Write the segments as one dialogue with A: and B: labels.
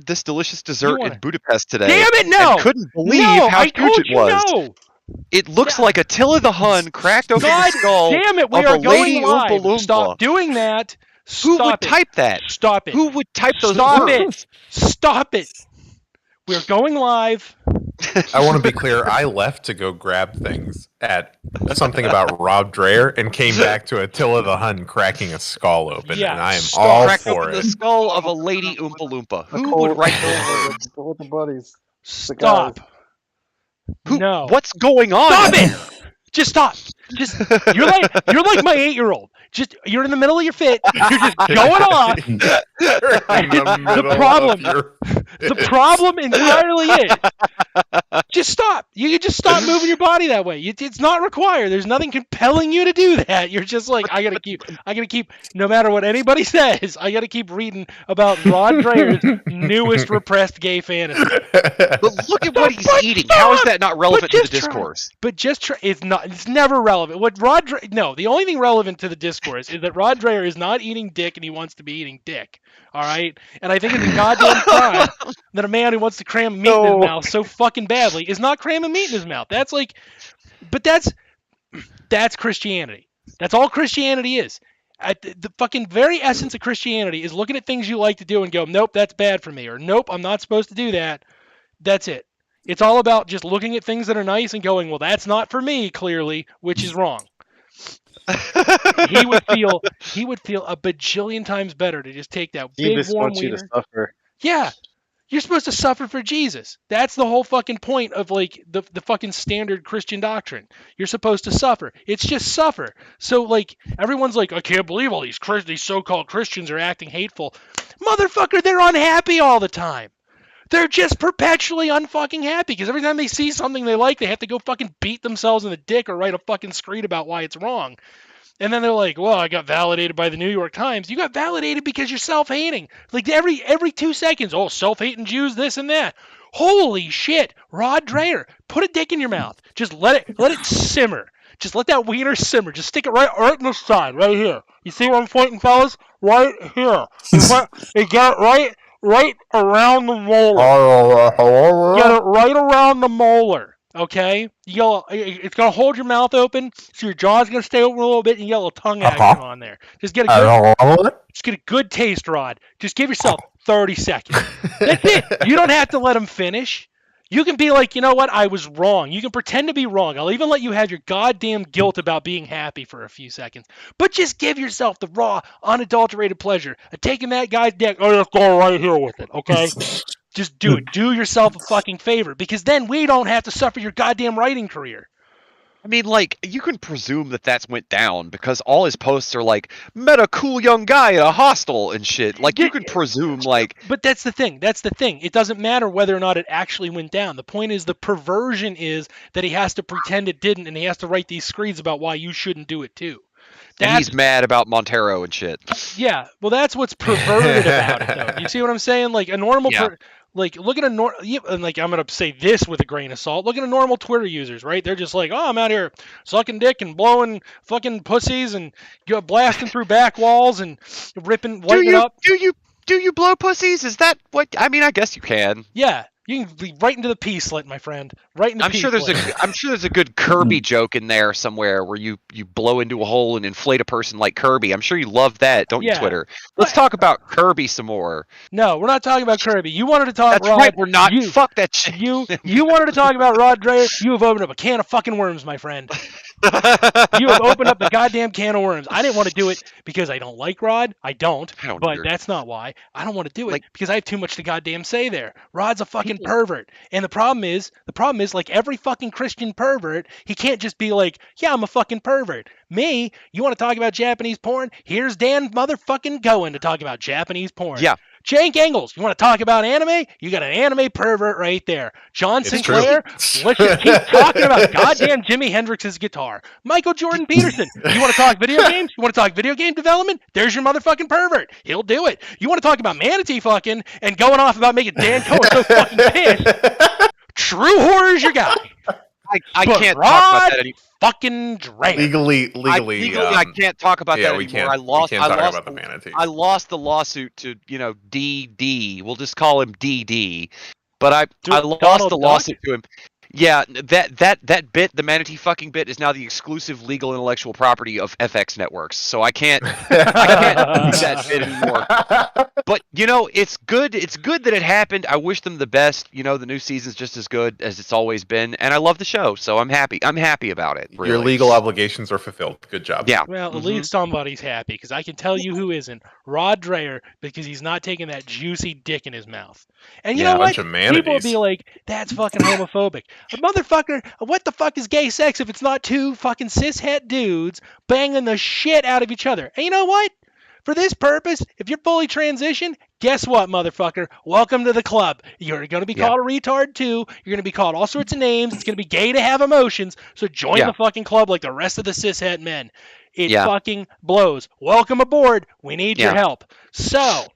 A: this delicious dessert in Budapest today.
B: Damn it, no!
A: And couldn't believe how huge it was.
B: No.
A: It looks like Attila the Hun cracked open the skull
B: damn it, we
A: of
B: are
A: a
B: going
A: lady
B: live.
A: Oompa Loompa.
B: Stop doing that.
A: Who would type that?
B: Stop it.
A: Who would type those
B: Stop
A: words?
B: it. Stop it. We're going live.
C: I want to be clear. I left to go grab things at something about Rob Dreher and came back to Attila the Hun cracking a skull open, and I am all
A: Cracked
C: for
A: open
C: it.
A: the skull of a lady Oompa Loompa. Who would write those words?
D: With the buddies.
B: Stop.
A: No. What's going on?
B: Stop it. Just stop. Just you're like my 8-year-old. Just you're in the middle of your fit. You're just going off. The problem entirely is just stop. You can just stop moving your body that way. It's not required. There's nothing compelling you to do that. You're just like I gotta keep. No matter what anybody says, I gotta keep reading about Rod Dreher's newest repressed gay fantasy.
A: But look at what he's eating. How is that not relevant to the discourse?
B: It's not. It's never relevant. The only thing relevant to the discourse is that Rod Dreher is not eating dick and he wants to be eating dick. All right? And I think it's a goddamn crime that a man who wants to cram meat in his mouth so fucking badly is not cramming meat in his mouth. That's Christianity. That's all Christianity is. The fucking very essence of Christianity is looking at things you like to do and go, nope, that's bad for me, or nope, I'm not supposed to do that. That's it. It's all about just looking at things that are nice and going, well, that's not for me, clearly, which is wrong. He would feel a bajillion times better to just take that big warm wiener. He just wants you to suffer. Yeah. You're supposed to suffer for Jesus. That's the whole fucking point of like the fucking standard Christian doctrine. You're supposed to suffer. It's just suffer. So like everyone's like, I can't believe all these so-called Christians are acting hateful. Motherfucker, they're unhappy all the time. They're just perpetually unfucking happy because every time they see something they like, they have to go fucking beat themselves in the dick or write a fucking screed about why it's wrong. And then they're like, well, I got validated by the New York Times. You got validated because you're self-hating. Like every 2 seconds, self-hating Jews, this and that. Holy shit. Rod Dreher, put a dick in your mouth. Just let it simmer. Just let that wiener simmer. Just stick it right in the side, right here. You see where I'm pointing, fellas? Right here. You get it right around the molar. Get it right around the molar. Okay? It's going to hold your mouth open, so your jaw's going to stay open a little bit, and you get a little tongue action on there. Just get a good taste, Rod. Just give yourself 30 seconds. That's it. You don't have to let him finish. You can be like, you know what? I was wrong. You can pretend to be wrong. I'll even let you have your goddamn guilt about being happy for a few seconds. But just give yourself the raw, unadulterated pleasure of taking that guy's dick. Let's go right here with it, okay? Just do it. Do yourself a fucking favor, because then we don't have to suffer your goddamn writing career.
A: I mean, like, you can presume that went down because all his posts are like, met a cool young guy at a hostel and shit. Like, you could presume, like...
B: But that's the thing. It doesn't matter whether or not it actually went down. The point is, the perversion is that he has to pretend it didn't, and he has to write these screeds about why you shouldn't do it, too.
A: And he's mad about Montero and shit.
B: Yeah, well, that's what's perverted about it, though. You see what I'm saying? Like, a normal... Like, look at I'm going to say this with a grain of salt. Look at a normal Twitter users, right? They're just like, I'm out here sucking dick and blowing fucking pussies and blasting through back walls and lighting it up.
A: Do you blow pussies? Is that what... I mean, I guess you can.
B: Yeah. You can be right into the pea slit, my friend. Right into the
A: I'm sure there's a good Kirby joke in there somewhere where you blow into a hole and inflate a person like Kirby. I'm sure you love that, don't you, Twitter? Let's talk about Kirby some more.
B: No, we're not talking about Kirby. You wanted to talk
A: That's right, we're not. Fuck that shit.
B: You wanted to talk about Rod Dreher. You have opened up a can of fucking worms, my friend. You have opened up the goddamn can of worms. I didn't want to do it because I don't like Rod. I don't but either. That's not why. I don't want to do it because I have too much to goddamn say there. Rod's a fucking pervert. And the problem is, like every fucking Christian pervert, he can't just be like, yeah, I'm a fucking pervert. Me, you want to talk about Japanese porn? Here's Dan motherfucking Cohen to talk about Japanese porn.
A: Yeah.
B: Cenk Engels, you want to talk about anime? You got an anime pervert right there. John Sinclair, let's just keep talking about goddamn Jimi Hendrix's guitar. Michael Jordan Peterson, you want to talk video games? You want to talk video game development? There's your motherfucking pervert. He'll do it. You want to talk about manatee fucking and going off about making Dan Cohen so fucking pissed? True horror is your guy.
A: I
B: but
A: can't
B: Rod
A: talk about that anymore.
B: Fucking Dreyer.
C: Legally,
A: I can't talk about that
C: we
A: anymore.
C: can't, we can't talk about the manatee.
A: I lost the lawsuit to DD. We'll just call him DD. But I lost the lawsuit to him. Yeah, that bit, the manatee fucking bit, is now the exclusive legal intellectual property of FX Networks. So I can't use that bit anymore. But it's good. It's good that it happened. I wish them the best. The new season's just as good as it's always been, and I love the show. So I'm happy. I'm happy about it. Really.
C: Your legal obligations are fulfilled. Good job.
A: Yeah.
B: Well, at least somebody's happy, because I can tell you who isn't. Rod Dreyer, because he's not taking that juicy dick in his mouth. And you know what? People will be like, that's fucking homophobic. Motherfucker, what the fuck is gay sex if it's not two fucking cishet dudes banging the shit out of each other? And you know what? For this purpose, if you're fully transitioned, guess what, motherfucker? Welcome to the club. You're going to be called a retard too. You're going to be called all sorts of names. It's going to be gay to have emotions. So join the fucking club like the rest of the cishet men. It fucking blows. Welcome aboard. We need your help. So...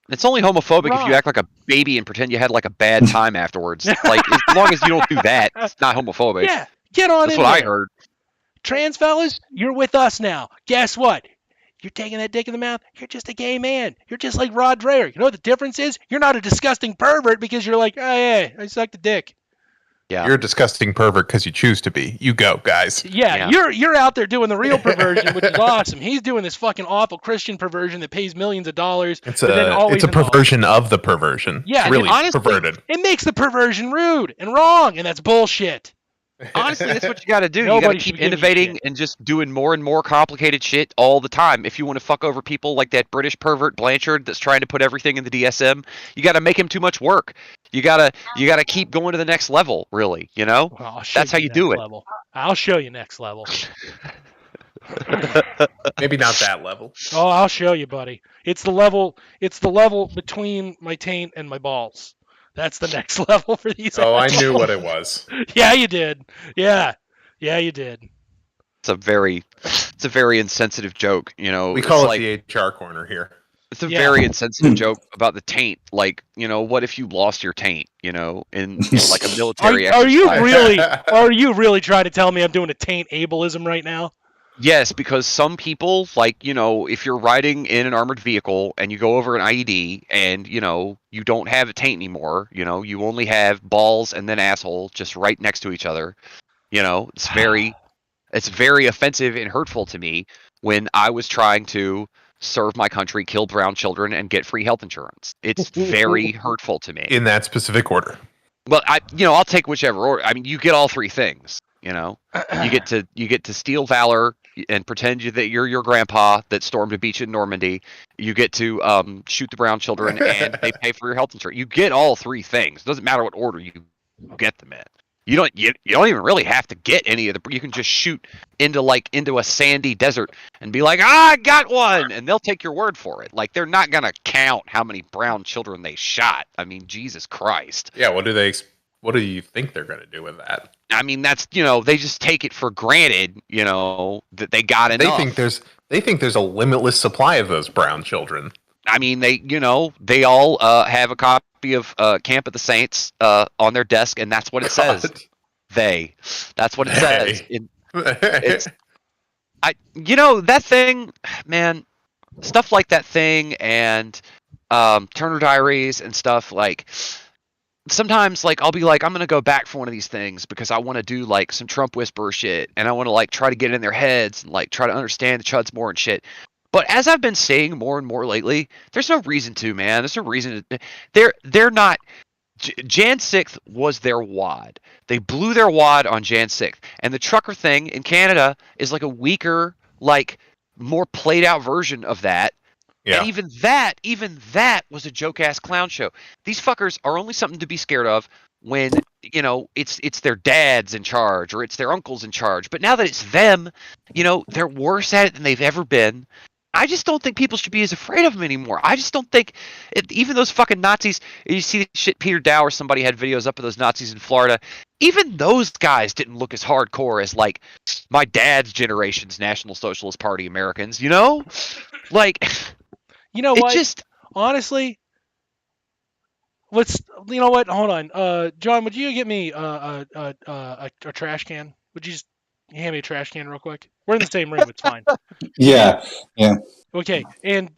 A: It's only homophobic if you act like a baby and pretend you had like a bad time afterwards. Like, as long as you don't do that, it's not homophobic.
B: Yeah, get on
A: That's
B: in
A: what
B: there.
A: I heard.
B: Trans fellas, you're with us now. Guess what? You're taking that dick in the mouth. You're just a gay man. You're just like Rod Dreyer. You know what the difference is? You're not a disgusting pervert because you're like, oh, yeah, I suck the dick.
A: Yeah.
C: You're a disgusting pervert because you choose to be. You go, guys.
B: Yeah, you're out there doing the real perversion, which is awesome. He's doing this fucking awful Christian perversion that pays millions of dollars.
C: It's a perversion of the perversion.
B: Yeah,
C: it's really
B: honestly,
C: perverted.
B: It makes the perversion rude and wrong, and that's bullshit.
A: Honestly, that's what you got to do. You got to keep innovating and just doing more and more complicated shit all the time. If you want to fuck over people like that British pervert Blanchard that's trying to put everything in the DSM, you got to make him too much work. You gotta keep going to the next level. Really,
B: Well,
A: that's how you do it.
B: I'll show you next level.
C: Maybe not that level.
B: Oh, I'll show you, buddy. It's the level between my taint and my balls. That's the next level for these.
C: Oh, I knew what it was.
B: Yeah, you did. Yeah, you did.
A: It's a very insensitive joke.
C: We call it the HR corner here.
A: It's a very insensitive joke about the taint. Like, what if you lost your taint? In like a military.
B: Are you really trying to tell me I'm doing a taint ableism right now?
A: Yes, because some people, like, if you're riding in an armored vehicle and you go over an IED and, you don't have a taint anymore, you only have balls and then asshole just right next to each other, it's very offensive and hurtful to me when I was trying to serve my country, kill brown children, and get free health insurance. It's very hurtful to me.
C: In that specific order.
A: Well, I'll take whichever order. I mean, you get all three things. You get to steal valor and pretend that you're your grandpa that stormed a beach in Normandy. You get to shoot the brown children, and they pay for your health insurance. You get all three things. It doesn't matter what order you get them in. You don't even really have to get any of the. You can just shoot into a sandy desert and be like, I got one, and they'll take your word for it. Like, they're not gonna count how many brown children they shot. I mean, Jesus Christ.
C: Yeah. What do you think they're gonna do with that?
A: I mean, that's they just take it for granted, that they got enough.
C: They think there's a limitless supply of those brown children.
A: I mean, they all have a copy of Camp of the Saints on their desk, and that's what it says. That's what it says. That thing, man. Stuff like that thing and Turner Diaries and stuff like. Sometimes, like, I'll be like, I'm going to go back for one of these things because I want to do, like, some Trump whisperer shit, and I want to, like, try to get in their heads and, like, try to understand the chuds more and shit. But as I've been saying more and more lately, there's no reason to, man. There's no reason to. They're not. Jan 6th was their wad. They blew their wad on Jan 6th. And the trucker thing in Canada is, like, a weaker, like, more played-out version of that. Yeah. And even that was a joke-ass clown show. These fuckers are only something to be scared of when, it's their dads in charge or it's their uncles in charge. But now that it's them, they're worse at it than they've ever been. I just don't think people should be as afraid of them anymore. I just don't think, even those fucking Nazis, you see the shit Peter Dow or somebody had videos up of those Nazis in Florida, even those guys didn't look as hardcore as, like, my dad's generation's National Socialist Party Americans, Like...
B: You know what? Honestly, You know what? Hold on. John, would you get me a trash can? Would you just hand me a trash can real quick? We're in the same room. It's fine.
D: Yeah.
B: Okay. And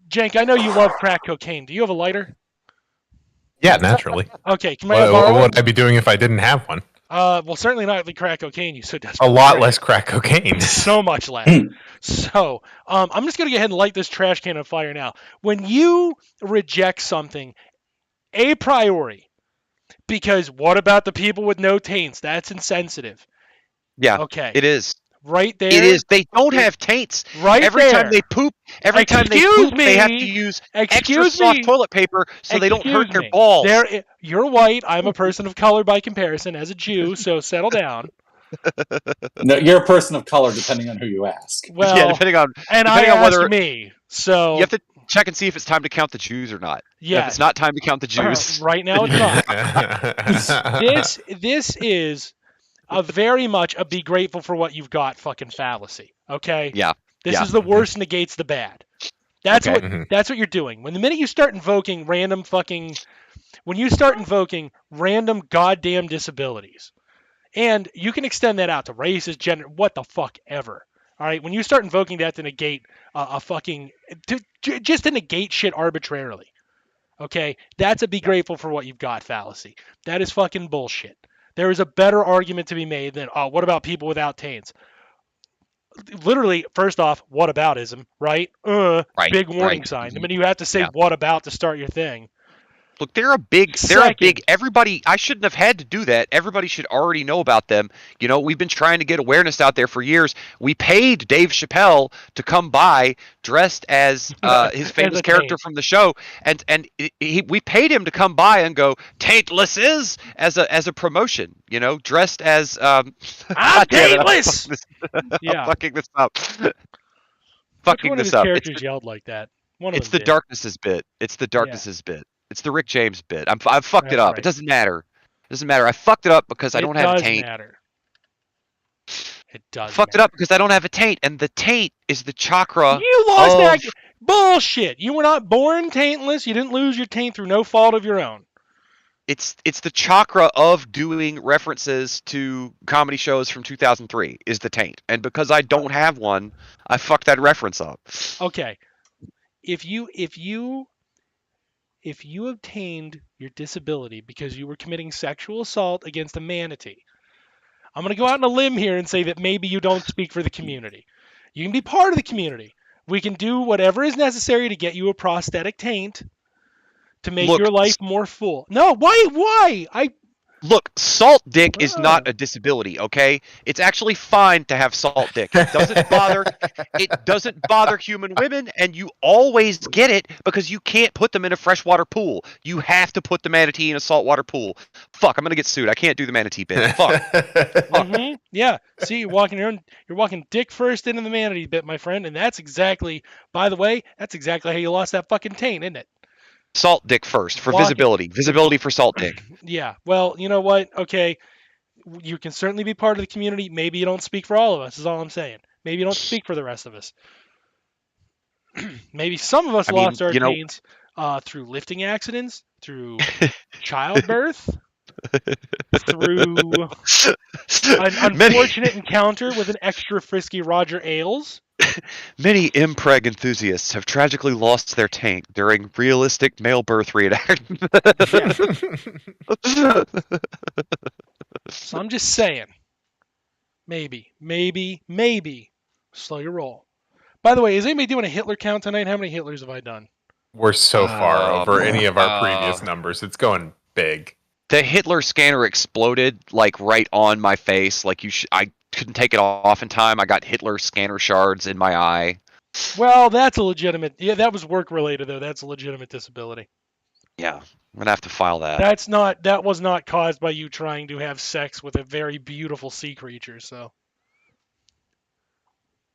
B: Jenk, I know you love crack cocaine. Do you have a lighter?
C: Yeah, naturally.
B: Okay. Can I borrow
C: What
B: it?
C: would I be doing if I didn't have one?
B: Well, certainly not the crack cocaine you so
C: A
B: desperately
C: lot
B: crave.
C: less crack cocaine.
B: So much less. So, I'm just gonna go ahead and light this trash can on fire now. When you reject something a priori, because what about the people with no taints? That's insensitive.
A: Yeah.
B: Okay.
A: It is.
B: Right there.
A: It is. They don't have taints.
B: Right
A: every
B: there.
A: time they poop, they have to use extra soft toilet paper so they don't hurt their balls.
B: You're white. I'm a person of color by comparison as a Jew, so settle down.
D: No, you're a person of color, depending on who you ask.
B: Well,
A: yeah, depending on
B: whether me. So
A: you have to check and see if it's time to count the Jews or not.
B: Yeah,
A: if it's not time to count the Jews.
B: Right now, it's not. This is a very much a be grateful for what you've got fucking fallacy. Okay.
A: Yeah.
B: This is the worst negates the bad. That's what you're doing. When the minute you start invoking random goddamn disabilities, and you can extend that out to races, gender, what the fuck ever. All right. When you start invoking that to negate just to negate shit arbitrarily. Okay. That's a be grateful for what you've got fallacy. That is fucking bullshit. There is a better argument to be made than, what about people without taints? Literally, first off, whataboutism, right? Big warning sign. I mean, you have to say what about to start your thing.
A: Look, they're a big, everybody, I shouldn't have had to do that. Everybody should already know about them. You know, we've been trying to get awareness out there for years. We paid Dave Chappelle to come by dressed as his famous character from the show. And we paid him to come by and go, taintless is, as a promotion, you know, dressed as,
B: I'm taintless!
A: I'm fucking this up.
B: Fucking this up. Characters yelled like that.
A: It's the Darkness's bit. It's the Darkness's bit. It's the Rick James bit. I've fucked it up. Right. It doesn't matter. It doesn't matter. I fucked it up because I don't have a taint.
B: It does.
A: Fucked it up because I don't have a taint, and the taint is the chakra.
B: You lost that bullshit. You were not born taintless. You didn't lose your taint through no fault of your own.
A: It's the chakra of doing references to comedy shows from 2003 is the taint, and because I don't have one, I fucked that reference up.
B: Okay, if you obtained your disability because you were committing sexual assault against a manatee, I'm going to go out on a limb here and say that maybe you don't speak for the community. You can be part of the community. We can do whatever is necessary to get you a prosthetic taint to make your life more full. No, why?
A: Look, salt dick is not a disability, okay? It's actually fine to have salt dick. It doesn't bother human women, and you always get it because you can't put them in a freshwater pool. You have to put the manatee in a saltwater pool. Fuck, I'm gonna get sued. I can't do the manatee bit. Fuck.
B: Mm-hmm. Yeah. See, you're walking dick first into the manatee bit, my friend, and that's exactly, by the way, that's exactly how you lost that fucking taint, isn't it?
A: Salt dick first for visibility. Visibility for salt dick.
B: Yeah. Well, you know what? Okay. You can certainly be part of the community. Maybe you don't speak for all of us, is all I'm saying. Maybe you don't speak for the rest of us. Maybe some of us lost our taints through lifting accidents, through childbirth, through an unfortunate encounter with an extra frisky Roger Ailes.
A: Many impreg enthusiasts have tragically lost their taint during realistic male birth reenactment.
B: So I'm just saying, maybe, slow your roll. By the way, is anybody doing a Hitler count tonight? How many Hitlers have I done?
C: We're so far over any of our previous numbers. It's going big.
A: The Hitler scanner exploded like right on my face. Like I couldn't take it off in time. I got Hitler scanner shards in my eye.
B: Well, that's a legitimate. Yeah, that was work related though. That's a legitimate disability.
A: Yeah, I'm gonna have to file that.
B: That was not caused by you trying to have sex with a very beautiful sea creature. So.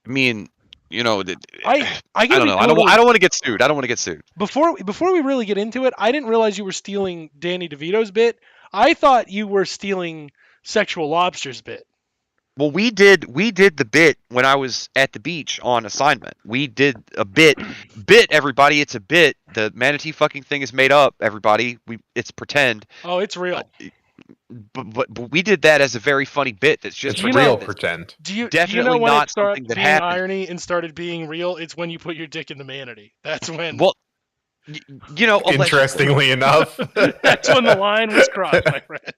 A: I mean, you know,
B: I
A: don't know. I don't want to get sued. I don't want to get sued.
B: Before we really get into it, I didn't realize you were stealing Danny DeVito's bit. I thought you were stealing Sexual Lobster's bit.
A: Well, we did the bit when I was at the beach on assignment. We did a bit, everybody. It's a bit. The manatee fucking thing is made up. Everybody, it's pretend.
B: Oh, it's real.
A: But we did that as a very funny bit. That's just
C: it's real pretend.
B: Do you
A: definitely
B: know when
A: not
B: it started
A: something that
B: being
A: happened.
B: irony and started being real? It's when you put your dick in the manatee. That's when.
A: Well, you know,
C: interestingly enough,
B: that's when the line was crossed, my friend.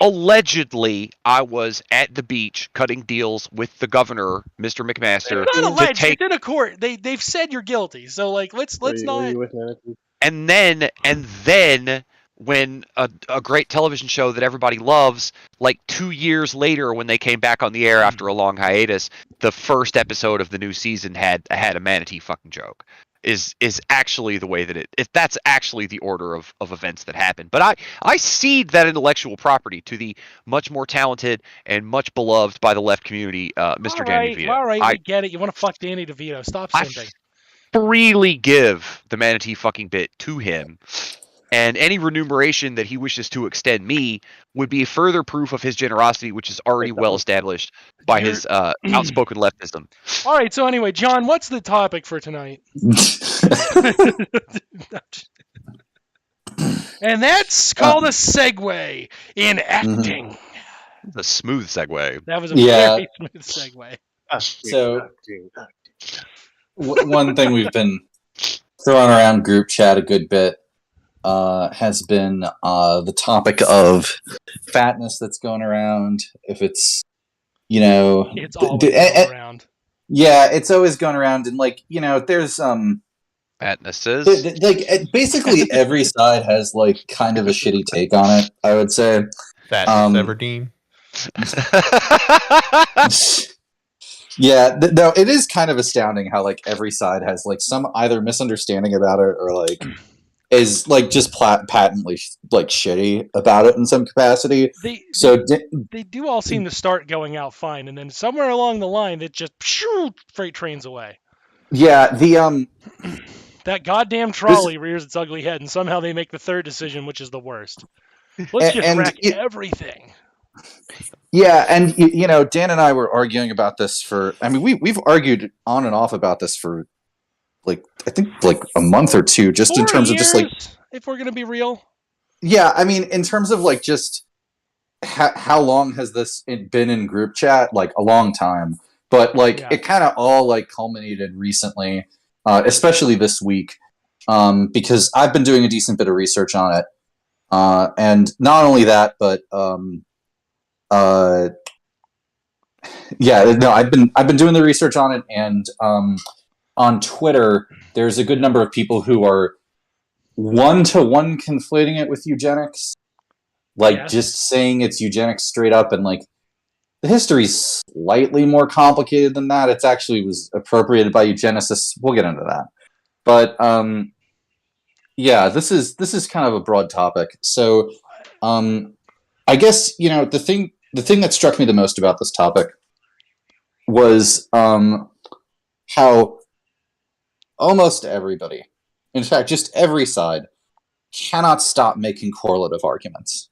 A: Allegedly, I was at the beach cutting deals with the governor, Mr. McMaster.
B: It's not alleged. It's in a court. They've said you're guilty. So like, let's not.
A: And then when a great television show that everybody loves, like 2 years later, when they came back on the air after a long hiatus, the first episode of the new season had a manatee fucking joke. Is actually the way that if that's actually the order of events that happen. But I cede that intellectual property to the much more talented and much beloved by the left community, Mr. Danny DeVito.
B: All right, I get it. You want to fuck Danny DeVito. Stop simping.
A: I freely give the manatee fucking bit to him. And any remuneration that he wishes to extend me would be further proof of his generosity, which is already well established by his outspoken leftism.
B: All right, so anyway, John, what's the topic for tonight? And that's called a segue in acting.
A: The smooth segue.
B: That was a very smooth segue.
D: So, one thing we've been throwing around group chat a good bit has been the topic of fatness that's going around. If it's,
B: it's always going around.
D: Yeah, it's always going around, and there's
A: fatnesses.
D: Like basically every side has like kind of a shitty take on it. I would say.
C: Fatness Everdeen.
D: Yeah, no, it is kind of astounding how like every side has like some either misunderstanding about it or like is like just patently like shitty about it in some capacity.
B: They do all seem to start going out fine, and then somewhere along the line, it just freight trains away.
D: Yeah, the
B: that goddamn trolley rears its ugly head, and somehow they make the third decision, which is the worst. Let's just wreck everything.
D: Yeah, and Dan and I were arguing about this for. I mean, we've argued on and off about this for. Like I think like a month or two, just
B: 4
D: in terms
B: years,
D: of just like
B: if we're gonna be real.
D: Yeah, I mean, in terms of like just how long has this been in group chat? Like a long time, but like it kind of all like culminated recently, especially this week, because I've been doing a decent bit of research on it, and not only that, but I've been doing the research on it, and on Twitter, there's a good number of people who are one-to-one conflating it with eugenics. Like, just saying it's eugenics straight up, and like, the history's slightly more complicated than that. It actually was appropriated by eugenicists. We'll get into that. But, this is kind of a broad topic. So, I guess, the thing that struck me the most about this topic was, how almost everybody, in fact, just every side, cannot stop making correlative arguments.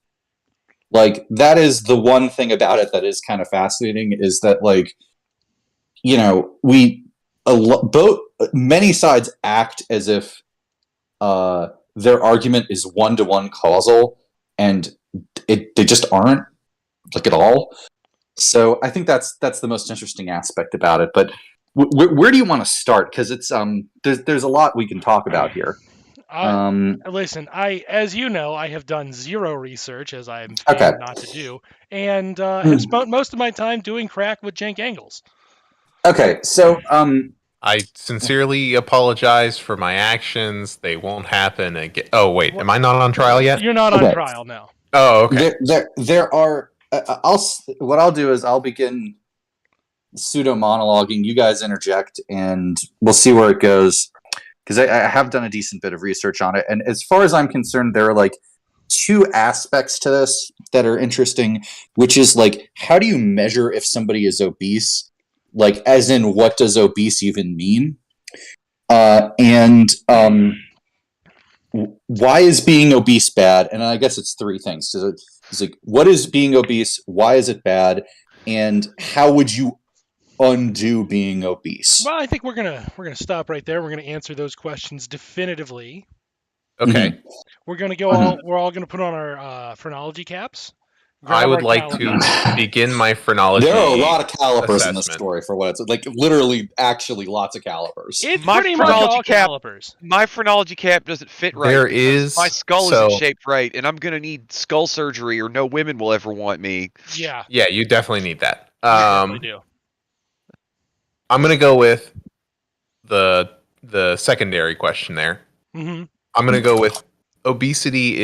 D: Like, that is the one thing about it that is kind of fascinating, is that, like, many sides act as if their argument is one-to-one causal, and they just aren't, like, at all. So I think that's the most interesting aspect about it. But where do you want to start? Because it's there's a lot we can talk about here.
B: Listen, as you know, I have done zero research, as I'm paid not to do, and have spent most of my time doing crack with Cenk Angles.
D: Okay, so
C: I sincerely apologize for my actions. They won't happen again. Oh wait, am I not on trial yet?
B: You're not on trial now.
C: Oh, okay.
D: There are. What I'll do is I'll begin pseudo monologuing. You guys interject, and we'll see where it goes. Because I have done a decent bit of research on it, and as far as I'm concerned, there are like two aspects to this that are interesting, which is like, how do you measure if somebody is obese? Like, as in, what does obese even mean? And why is being obese bad? And I guess it's three things. So it's like, what is being obese? Why is it bad? and how would you undo being obese?
B: Well, I think we're gonna stop right there. We're gonna answer those questions definitively.
C: Okay.
B: We're gonna go. We're all gonna put on our phrenology caps.
C: I would like to begin my phrenology.
D: There are a lot of calipers in this
C: assessment.
D: story for what it's like. Literally, actually, lots of calipers.
B: It's pretty much all calipers.
A: My phrenology cap doesn't fit right.
C: There is
A: my skull isn't shaped right, and I'm gonna need skull surgery, or no women will ever want me.
B: Yeah.
C: Yeah, you definitely need that.
B: You definitely do.
C: I'm gonna go with the secondary question there.
B: Mm-hmm.
C: I'm gonna go with obesity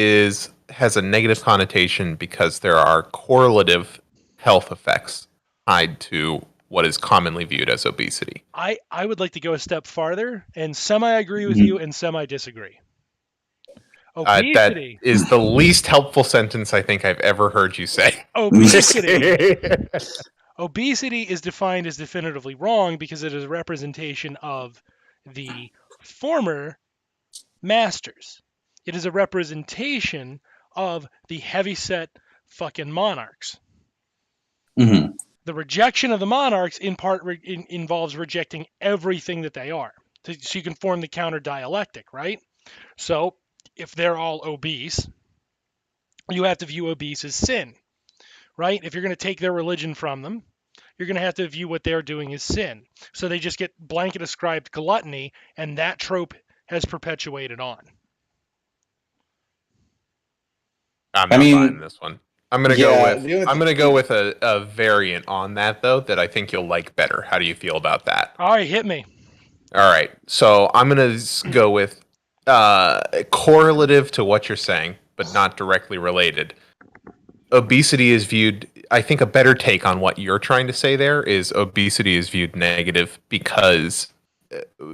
C: has a negative connotation because there are correlative health effects tied to what is commonly viewed as obesity.
B: I would like to go a step farther and semi-agree with you and semi-disagree. Obesity.
C: That is the least helpful sentence I think I've ever heard you say.
B: Obesity is defined as definitively wrong because it is a representation of the former masters. It is a representation of the heavyset fucking monarchs.
D: Mm-hmm.
B: The rejection of the monarchs in part involves rejecting everything that they are. So you can form the counter dialectic, right? So if they're all obese, you have to view obese as sin, right? If you're going to take their religion from them, you're going to have to view what they're doing as sin. So they just get blanket ascribed gluttony, and that trope has perpetuated on.
C: I'm not buying this one. I'm gonna go with a variant on that though that I think you'll like better. How do you feel about that?
B: All right, hit me.
C: All right, so I'm gonna go with correlative to what you're saying, but not directly related. Obesity is viewed. I think a better take on what you're trying to say there is obesity is viewed negative because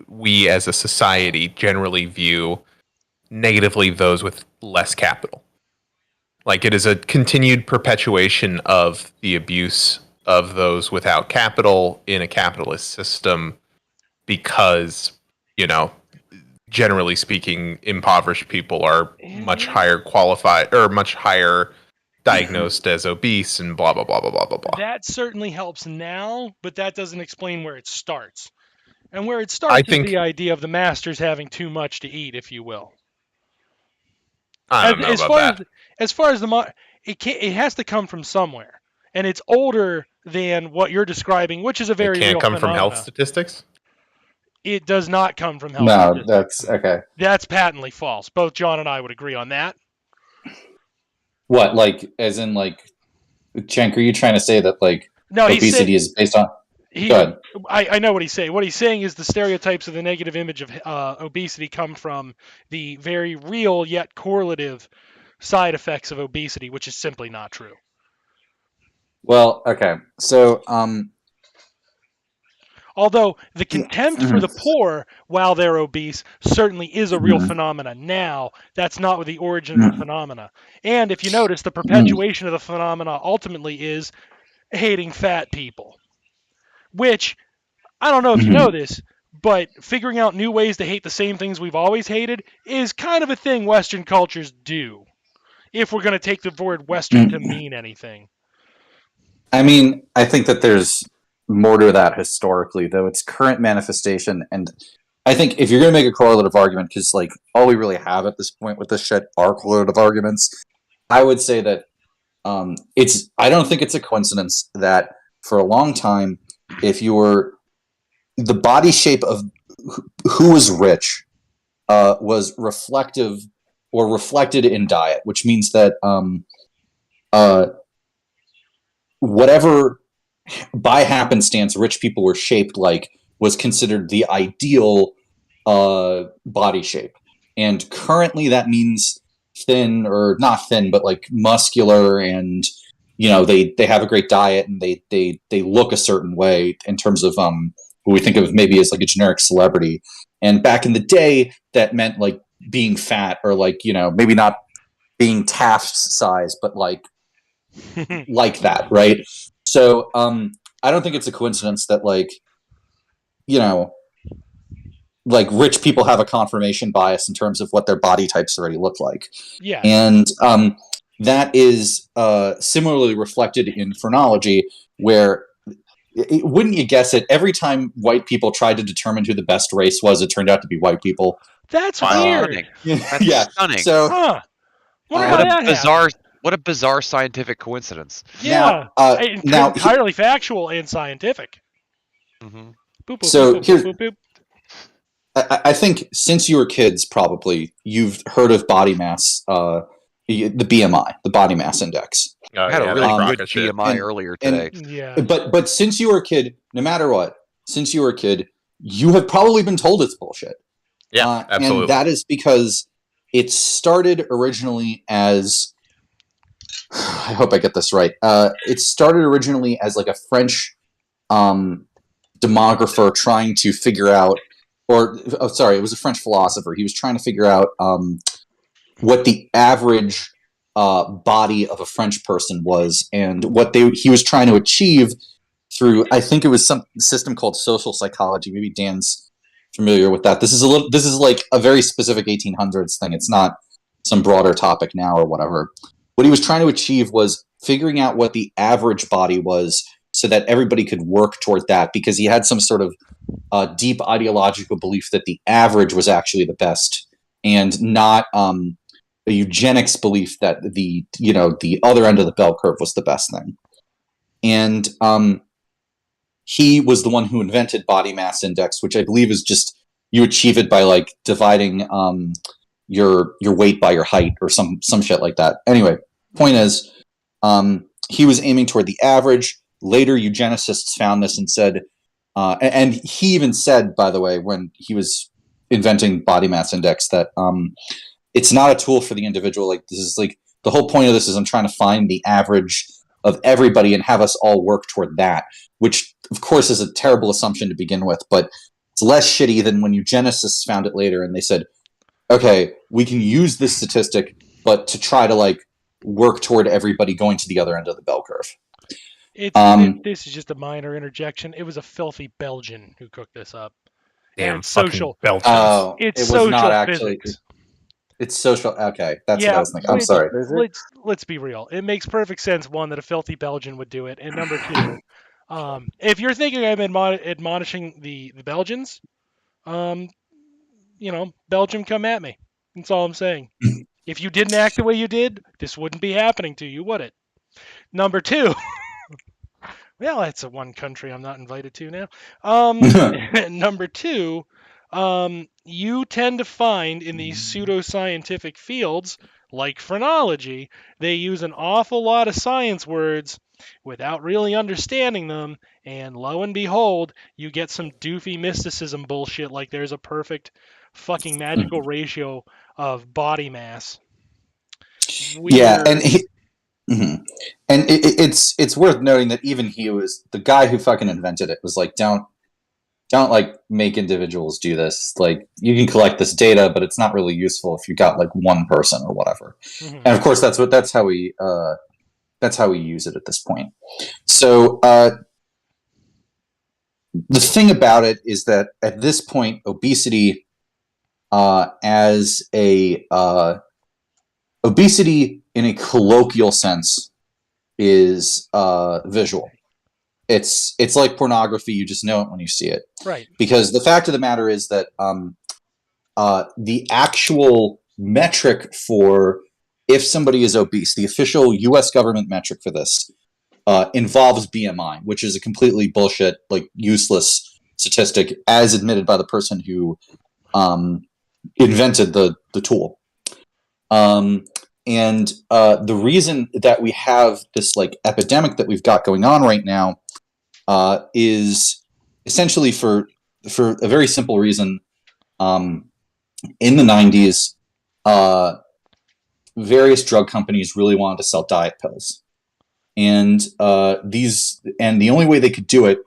C: we as a society generally view negatively those with less capital. Like it is a continued perpetuation of the abuse of those without capital in a capitalist system because, you know, generally speaking, impoverished people are much higher qualified or much higher diagnosed as obese and blah, blah, blah, blah, blah, blah, blah.
B: That certainly helps now, but that doesn't explain where it starts. And where it starts is the idea of the masters having too much to eat, if you will.
C: I don't know about that.
B: As far as it has to come from somewhere, and it's older than what you're describing, which is a very real
C: phenomenon. It can't come
B: phenomena.
C: from health statistics?
B: It does not come from health statistics.
D: No, that's okay.
B: That's patently false. Both John and I would agree on that.
D: What, like, as in, like, Cenk, are you trying to say that, like, obesity is based on... Go ahead.
B: I know what he's saying. What he's saying is the stereotypes of the negative image of obesity come from the very real yet correlative side effects of obesity, which is simply not true.
D: Well, okay. So,
B: although the contempt for the poor while they're obese certainly is a real phenomena now, that's not the origin of the phenomena. And if you notice, the perpetuation of the phenomena ultimately is hating fat people. Which, I don't know if you know this, but figuring out new ways to hate the same things we've always hated is kind of a thing Western cultures do, if we're going to take the word Western to mean anything.
D: I mean, I think that there's more to that historically, though its current manifestation, and I think if you're going to make a correlative argument, because like all we really have at this point with this shit are correlative arguments, I would say that I don't think it's a coincidence that for a long time, if you were the body shape of who was rich was reflective or reflected in diet, which means that whatever by happenstance rich people were shaped like was considered the ideal body shape. And currently that means thin, or not thin, but like muscular, and you know, they have a great diet and they look a certain way in terms of what we think of maybe as like a generic celebrity. And back in the day, that meant like being fat, or like, you know, maybe not being Taft's size, but like like that, right? So I don't think it's a coincidence that, like, you know, like rich people have a confirmation bias in terms of what their body types already look like.
B: Yeah.
D: And that is similarly reflected in phrenology, where wouldn't you guess it? Every time white people tried to determine who the best race was, it turned out to be white people.
B: That's weird.
A: That's stunning.
D: So,
B: wonder how that happened.
A: What a bizarre scientific coincidence.
B: Yeah. Now, entirely factual and scientific.
A: Mm-hmm.
B: Boop, boop,
D: so
B: boop, boop, boop, boop.
D: I think since you were kids, probably you've heard of body mass, the BMI, the body mass index.
A: I had a really good BMI earlier today.
D: But since you were a kid, no matter what, since you were a kid, you have probably been told it's bullshit.
C: Yeah, absolutely.
D: And that is because it started originally as, I hope I get this right. It started originally as like a French demographer trying to figure out, it was a French philosopher. He was trying to figure out what the average body of a French person was, and what he was trying to achieve through, I think it was some system called social psychology. Maybe Dan's familiar with that. This is like a very specific 1800s thing. It's not some broader topic now or whatever. What he was trying to achieve was figuring out what the average body was so that everybody could work toward that, because he had some sort of deep ideological belief that the average was actually the best, and not a eugenics belief that the other end of the bell curve was the best thing. And he was the one who invented body mass index, which I believe is just, you achieve it by like dividing your weight by your height or some shit like that. Anyway, point is, he was aiming toward the average. Later eugenicists found this and said, and he even said, by the way, when he was inventing body mass index, that it's not a tool for the individual. Like, this is like, the whole point of this is I'm trying to find the average of everybody and have us all work toward that, which of course is a terrible assumption to begin with, but it's less shitty than when eugenicists found it later and they said, okay, we can use this statistic, but to try to like work toward everybody going to the other end of the bell curve.
B: This is just a minor interjection. It was a filthy Belgian who cooked this up.
C: Damn,
B: it's social.
C: Belgians.
D: Oh,
B: it's
D: it was
B: social
D: not actually.
B: physics.
D: It's social. Okay, that's what I was thinking. I'm sorry.
B: Let's be real. It makes perfect sense, one, that a filthy Belgian would do it, and number two, if you're thinking I'm admonishing the Belgians, Belgium, come at me. That's all I'm saying. If you didn't act the way you did, this wouldn't be happening to you, would it? Number two, well, that's the one country I'm not invited to now. Number two, you tend to find in these pseudoscientific fields, like phrenology, they use an awful lot of science words without really understanding them, and lo and behold, you get some doofy mysticism bullshit like there's a perfect fucking magical ratio of body mass. Weird.
D: Yeah, and it's worth noting that even he was the guy who fucking invented it was like, don't like make individuals do this. Like, you can collect this data, but it's not really useful if you got like one person or whatever. Mm-hmm. And of course, that's how we use it at this point. So the thing about it is that at this point, obesity obesity in a colloquial sense is visual. It's like pornography. You just know it when you see it.
B: Right.
D: Because the fact of the matter is that the actual metric for if somebody is obese, the official U.S. government metric for this involves BMI, which is a completely bullshit, like useless statistic, as admitted by the person who invented the tool. And the reason that we have this like epidemic that we've got going on right now is essentially for a very simple reason. In the 90s, various drug companies really wanted to sell diet pills, and the only way they could do it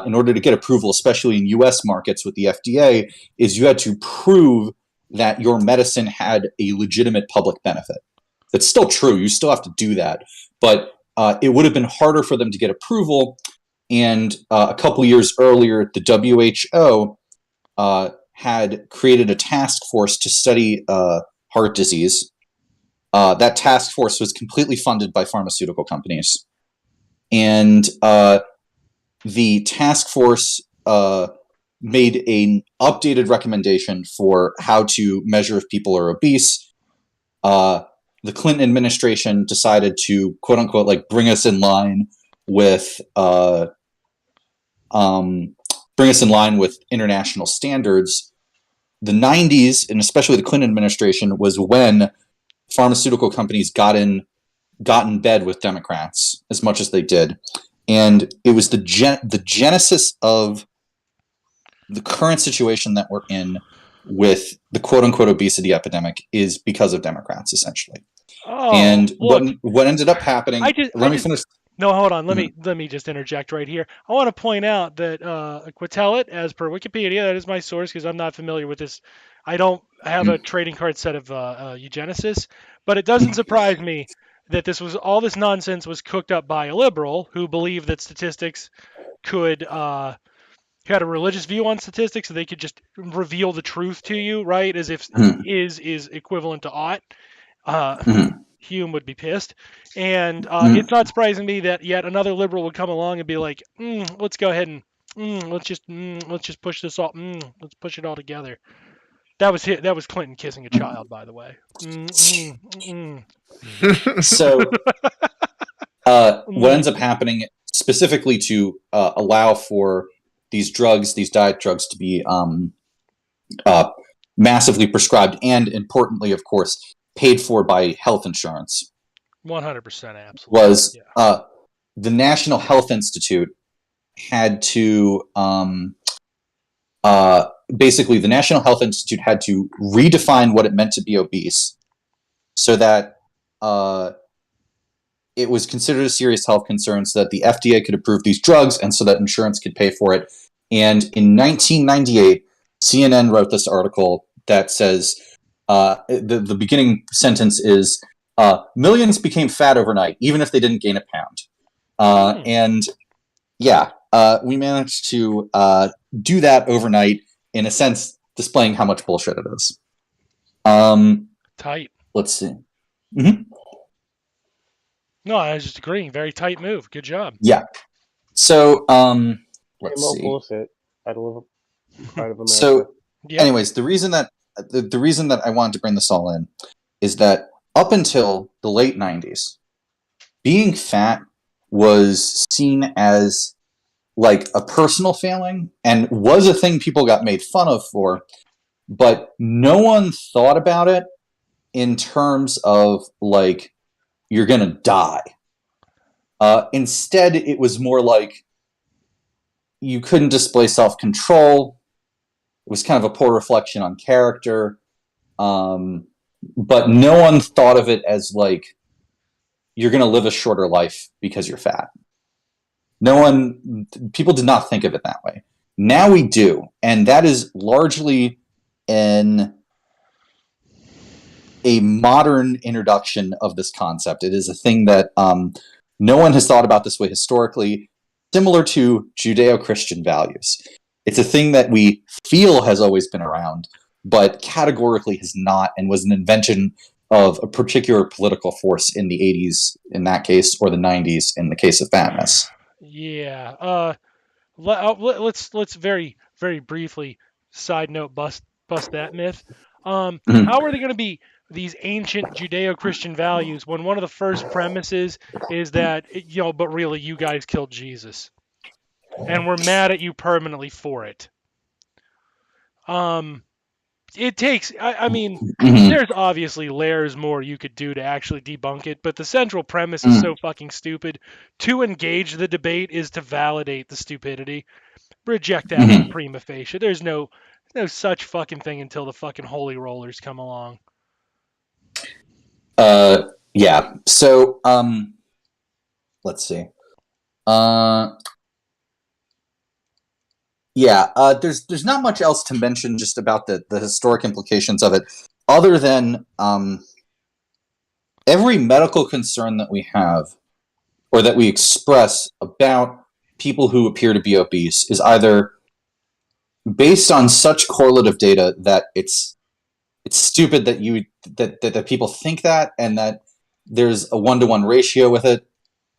D: in order to get approval, especially in U.S. markets with the FDA, is you had to prove that your medicine had a legitimate public benefit. That's still true. You still have to do that, but it would have been harder for them to get approval. And a couple years earlier, the WHO had created a task force to study heart disease. that task force was completely funded by pharmaceutical companies. And the task force made an updated recommendation for how to measure if people are obese. The Clinton administration decided to, quote unquote, like bring us in line with international standards. The 90s, and especially the Clinton administration, was when pharmaceutical companies got in bed with Democrats as much as they did. And it was the genesis of the current situation that we're in with the quote-unquote obesity epidemic is because of Democrats, essentially.
B: Oh,
D: and
B: look,
D: what ended up happening... Let me finish.
B: No, hold on. Let me just interject right here. I want to point out that Quintelet, as per Wikipedia, that is my source because I'm not familiar with this. I don't have a trading card set of eugenicists, but it doesn't surprise me that all this nonsense was cooked up by a liberal who believed that statistics could... who had a religious view on statistics, so they could just reveal the truth to you, right? As if is equivalent to ought. Hume would be pissed. And it's not surprising me that yet another liberal would come along and be like, let's go ahead and let's just push this all. Let's push it all together. That was Clinton kissing a child, by the way.
D: So what ends up happening, specifically to allow for these diet drugs to be massively prescribed and, importantly, of course, paid for by health insurance.
B: 100%, absolutely.
D: Was the National Health Institute had to basically the National Health Institute had to redefine what it meant to be obese, so that it was considered a serious health concern, so that the FDA could approve these drugs and so that insurance could pay for it. And in 1998, CNN wrote this article that says, the beginning sentence is, millions became fat overnight, even if they didn't gain a pound. And yeah, we managed to do that overnight, in a sense, displaying how much bullshit it is.
B: Tight.
D: Let's see. Mm-hmm.
B: No, I was just agreeing. Very tight move. Good job.
D: Yeah. So, let's see.
E: Bullshit. Out of America.
D: So, anyways, the reason that I wanted to bring this all in is that up until the late 90s, being fat was seen as like a personal failing and was a thing people got made fun of for, but no one thought about it in terms of like, you're gonna die. Instead, it was more like you couldn't display self-control. It was kind of a poor reflection on character. But no one thought of it as like, you're going to live a shorter life because you're fat. People did not think of it that way. Now we do. And that is largely a modern introduction of this concept. It is a thing that no one has thought about this way historically, similar to Judeo-Christian values. It's a thing that we feel has always been around, but categorically has not, and was an invention of a particular political force in the 80s, in that case, or the 90s, in the case of fatness.
B: Yeah. Let's very, very briefly, side note, bust that myth. How are they going to be these ancient Judeo-Christian values when one of the first premises is that, but really you guys killed Jesus and we're mad at you permanently for it? It takes, there's obviously layers more you could do to actually debunk it, but the central premise is so fucking stupid. To engage the debate is to validate the stupidity. Reject that as prima facie. There's no such fucking thing until the fucking holy rollers come along.
D: Yeah. So, let's see. There's not much else to mention just about the historic implications of it, other than every medical concern that we have, or that we express about people who appear to be obese, is either based on such correlative data that it's stupid that people think that, and that there's a 1-to-1 ratio with it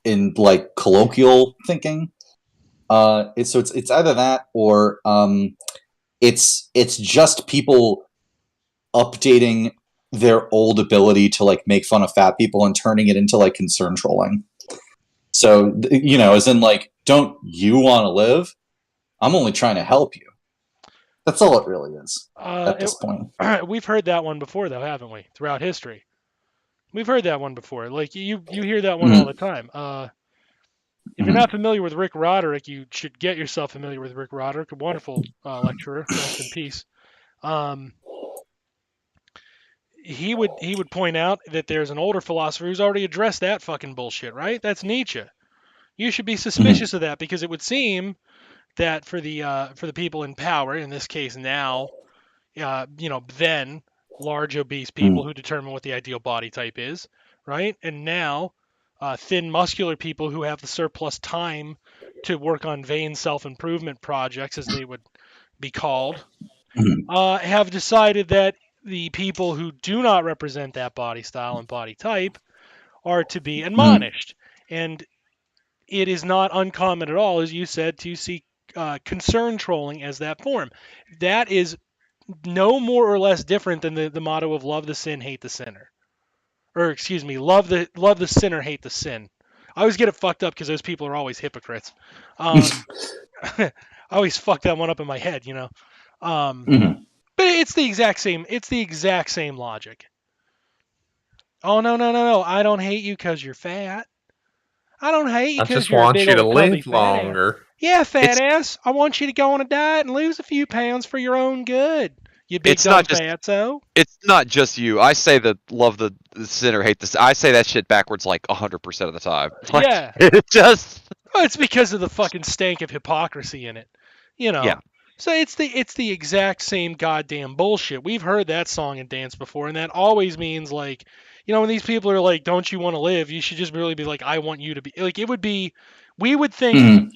D: in like colloquial thinking. It's either that or it's just people updating their old ability to like make fun of fat people and turning it into like concern trolling. So, as in like, don't you want to live? I'm only trying to help you. That's all it really is at this point.
B: We've heard that one before, though, haven't we? Throughout history, we've heard that one before. Like you hear that one all the time. If you're not familiar with Rick Roderick, you should get yourself familiar with Rick Roderick, a wonderful lecturer. Rest in peace. He would point out that there's an older philosopher who's already addressed that fucking bullshit, right? That's Nietzsche. You should be suspicious of that, because it would seem that for the people in power, in this case now, then large obese people who determine what the ideal body type is, right? And now thin muscular people who have the surplus time to work on vain self-improvement projects, as they would be called, have decided that the people who do not represent that body style and body type are to be admonished. And it is not uncommon at all, as you said, to see concern trolling as that form. That is no more or less different than the motto of love the sin, hate the sinner. Or excuse me, love the sinner, hate the sin. I always get it fucked up because those people are always hypocrites. I always fuck that one up in my head, But it's the exact same. It's the exact same logic. Oh no! I don't hate you because you're fat. I don't hate you because you're a big old chubby fat ass. Yeah, fat ass. I want you to go on a diet and lose a few pounds for your own good. You big dumb fatso.
A: It's not just you. I say that love the sinner, hate the. I say that shit backwards like 100% of the time. Like,
B: yeah. Well, it's because of the fucking stank of hypocrisy in it. Yeah. So it's the exact same goddamn bullshit. We've heard that song and dance before, and that always means like, when these people are like, "Don't you want to live?" You should just really be like, "I want you to be." Like it would be, we would think,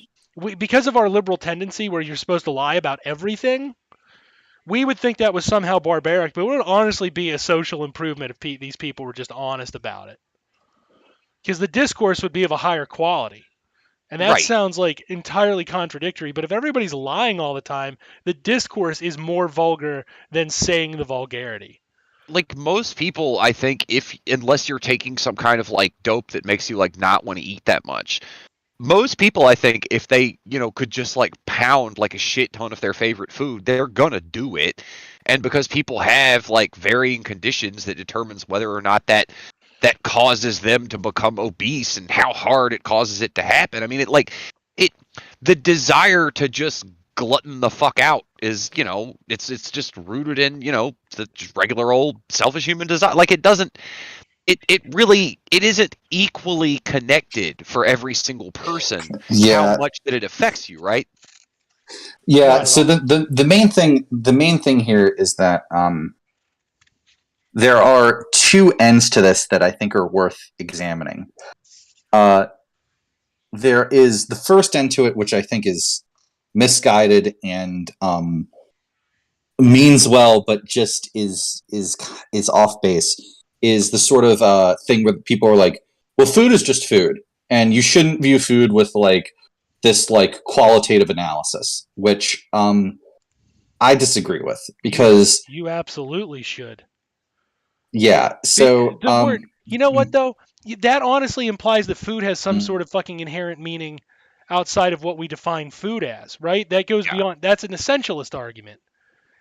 B: because of our liberal tendency where you're supposed to lie about everything, we would think that was somehow barbaric. But it would honestly be a social improvement if these people were just honest about it, because the discourse would be of a higher quality. And that sounds like entirely contradictory, but if everybody's lying all the time, the discourse is more vulgar than saying the vulgarity.
A: Like most people, I think, unless you're taking some kind of like dope that makes you like not want to eat that much, most people, I think, if they, could just like pound like a shit ton of their favorite food, they're gonna do it. And because people have like varying conditions that determines whether or not that causes them to become obese and how hard it causes it to happen. I mean, the desire to just glutton the fuck out is, it's just rooted in, the regular old selfish human desire. Like it isn't equally connected for every single person. How much that it affects you, right?
D: Yeah. So the main thing here is that, there are two ends to this that I think are worth examining. There is the first end to it, which I think is misguided and means well, but just is off base. Is the sort of thing where people are like, "Well, food is just food, and you shouldn't view food with like this like qualitative analysis," which I disagree with, because
B: you absolutely should.
D: Yeah, so
B: the word, you know what though? That honestly implies that food has some sort of fucking inherent meaning outside of what we define food as, right? That goes beyond. That's an essentialist argument.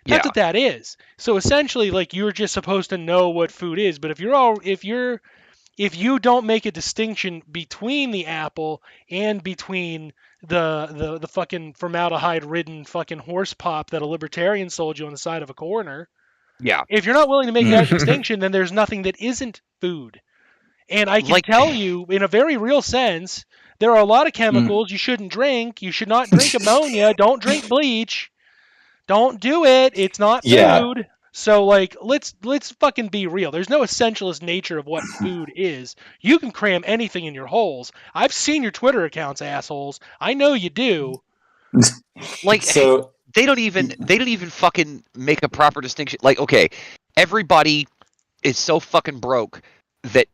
B: That's what that is. So essentially, like, you're just supposed to know what food is, but if you don't make a distinction between the apple and between the fucking formaldehyde-ridden fucking horse pop that a libertarian sold you on the side of a corner.
A: Yeah.
B: If you're not willing to make that distinction, then there's nothing that isn't food. And I can tell you, in a very real sense, there are a lot of chemicals you shouldn't drink. You should not drink ammonia. Don't drink bleach. Don't do it. It's not food. Yeah. So, like, let's fucking be real. There's no essentialist nature of what food is. You can cram anything in your holes. I've seen your Twitter accounts, assholes. I know you do.
A: Like, so they don't even fucking make a proper distinction. Like, okay, everybody is so fucking broke that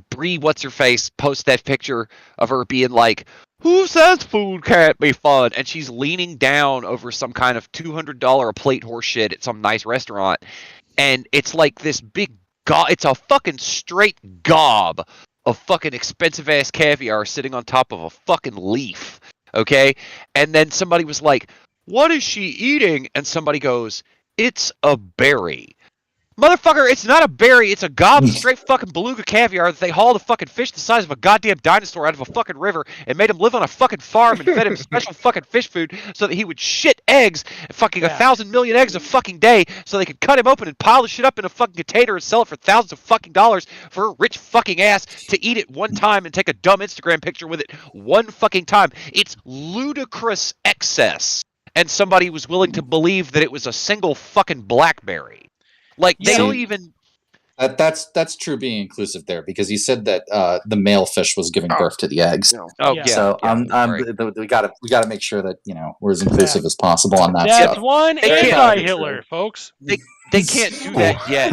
A: Bree what's her face posts that picture of her being like, who says food can't be fun? And she's leaning down over some kind of $200 a plate horse shit at some nice restaurant, and it's like this big it's a fucking straight gob of fucking expensive ass caviar sitting on top of a fucking leaf. Okay? And then somebody was like, what is she eating? And somebody goes, it's a berry. Motherfucker, it's not a berry, it's a gob of straight fucking beluga caviar that they hauled a fucking fish the size of a goddamn dinosaur out of a fucking river and made him live on a fucking farm and fed him special fucking fish food so that he would shit eggs, fucking 1,000 million eggs a fucking day, so they could cut him open and pile the shit up in a fucking container and sell it for thousands of fucking dollars for a rich fucking ass to eat it one time and take a dumb Instagram picture with it one fucking time. It's ludicrous excess. And somebody was willing to believe that it was a single fucking blackberry. Like, they don't even...
D: That's true being inclusive there, because he said that the male fish was giving birth to the eggs.
A: Oh, yeah.
D: So we gotta make sure that, we're as inclusive as possible on that stuff.
B: That's one anti-Hitler, folks.
A: They can't do that yet.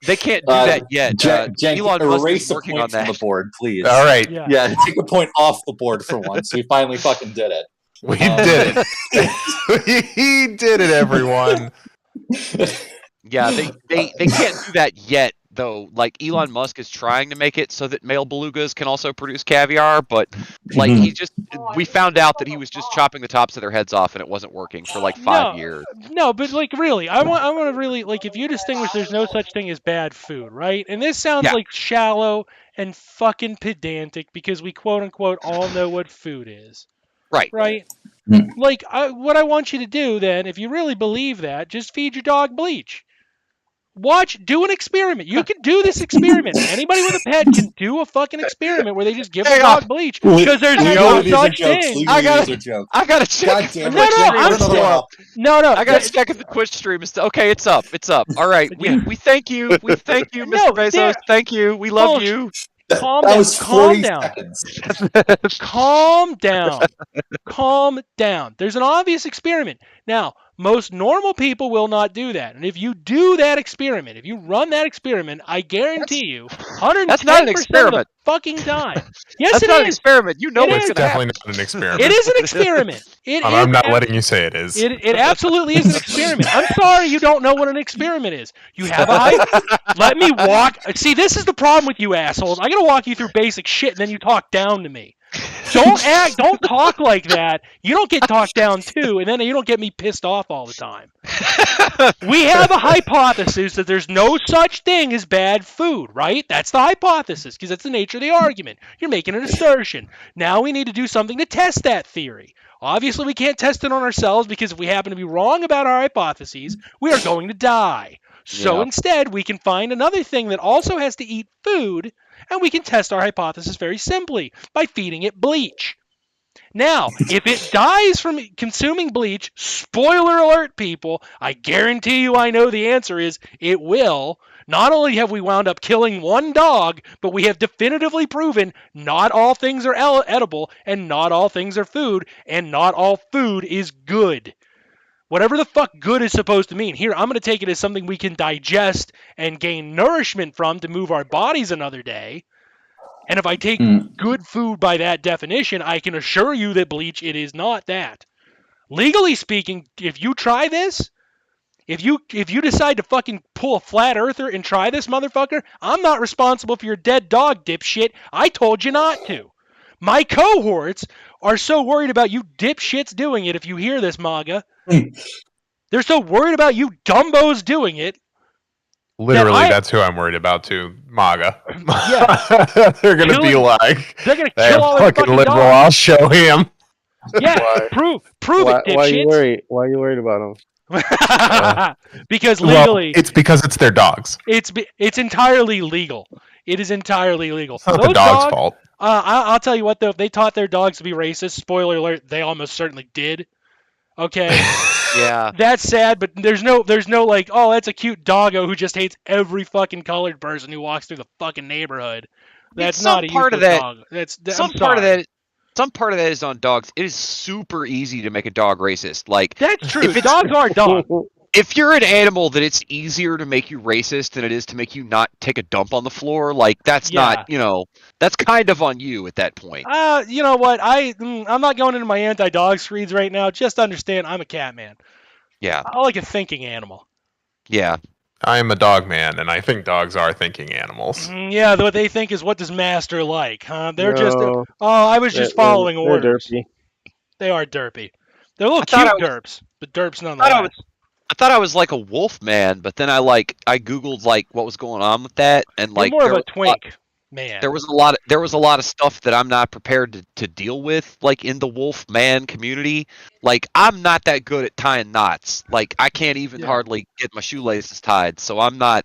A: They can't do that yet. Elon Musk is working on that.
D: From the board, please.
C: All right.
D: Yeah, take a point off the board for once. We finally fucking did it.
C: We did it. We did it, everyone.
A: Yeah, they can't do that yet, though. Like, Elon Musk is trying to make it so that male belugas can also produce caviar, but like we found out that he was just chopping the tops of their heads off and it wasn't working for like 5 years.
B: No, but like really, I want to really, like, if you distinguish, there's no such thing as bad food, right? And this sounds like shallow and fucking pedantic because we quote unquote all know what food is.
A: Right.
B: Right? Like, what I want you to do then, if you really believe that, just feed your dog bleach. Do an experiment. You can do this experiment. Anybody with a pet can do a fucking experiment where they just give the dog bleach, because there's no such thing.
A: I gotta check.
B: No.
A: I gotta check if the Twitch stream is okay. It's up. All right. We thank you. Mr. Bezos. Thank you. We love you.
B: Calm down. There's an obvious experiment. Now, most normal people will not do that. And if you do that experiment, if you run that experiment, I guarantee you, 110%
A: that's not an experiment.
B: of the fucking time. Yes,
A: that's not an experiment. You know
C: it's definitely not an experiment.
B: It is an experiment.
C: I'm not letting you say it is.
B: It absolutely is an experiment. I'm sorry you don't know what an experiment is. You have a height. Let me walk. See, this is the problem with you assholes. I gotta walk you through basic shit, and then you talk down to me. Don't talk like that. You don't get talked down too, and then you don't get me pissed off all the time. We have a hypothesis that there's no such thing as bad food, right? That's the hypothesis, because that's the nature of the argument. You're making an assertion. Now we need to do something to test that theory. Obviously, we can't test it on ourselves, because if we happen to be wrong about our hypotheses, we are going to die. So instead, we can find another thing that also has to eat food, and we can test our hypothesis very simply by feeding it bleach. Now, if it dies from consuming bleach, spoiler alert, people, I guarantee you I know the answer is it will. Not only have we wound up killing one dog, but we have definitively proven not all things are edible, and not all things are food, and not all food is good. Whatever the fuck good is supposed to mean. Here, I'm going to take it as something we can digest and gain nourishment from to move our bodies another day. And if I take good food by that definition, I can assure you that bleach, it is not that. Legally speaking, if you try this, if you decide to fucking pull a flat earther and try this motherfucker, I'm not responsible for your dead dog, dipshit. I told you not to. My cohorts are so worried about you dipshits doing it, if you hear this, MAGA. They're so worried about you dumbos doing it.
C: Literally, that's who I'm worried about too, MAGA.
B: Yeah.
C: They're going to be like,
B: they're going to kill all their fucking
C: liberal,
B: dogs.
C: I'll show him.
B: Yeah, prove it, dipshits.
E: Why are you worried about them?
B: Because legally,
C: it's because it's their dogs.
B: It's entirely legal. It is entirely legal.
C: It's not the dog's fault.
B: I'll tell you what, though, if they taught their dogs to be racist, spoiler alert, they almost certainly did. Okay.
A: Yeah.
B: That's sad, but there's no like, oh, that's a cute doggo who just hates every fucking colored person who walks through the fucking neighborhood. That's not a part of that dog. That's some part of that.
A: some part of that is on dogs. It is super easy to make a dog racist. Like
B: That's true.
A: If
B: Dogs are dogs.
A: if you're an animal, that it's easier to make you racist than it is to make you not take a dump on the floor. Like that's not, that's kind of on you at that point.
B: You know what? I'm not going into my anti-dog screeds right now. Just understand, I'm a cat man.
A: Yeah.
B: I like a thinking animal.
A: Yeah.
C: I am a dog man, and I think dogs are thinking animals.
B: Yeah, what they think is, what does master like? Huh? They're just.
E: No,
B: I was just following
E: they're
B: orders.
E: derpy.
B: They are derpy. They're little cute derps, but derps nonetheless.
A: I thought I was like a wolf man, but then I googled like what was going on with that, and
B: You're
A: like
B: more of a twink man.
A: There was a lot of stuff that I'm not prepared to deal with, like in the wolf man community. Like I'm not that good at tying knots. Like I can't even hardly get my shoelaces tied. So I'm not.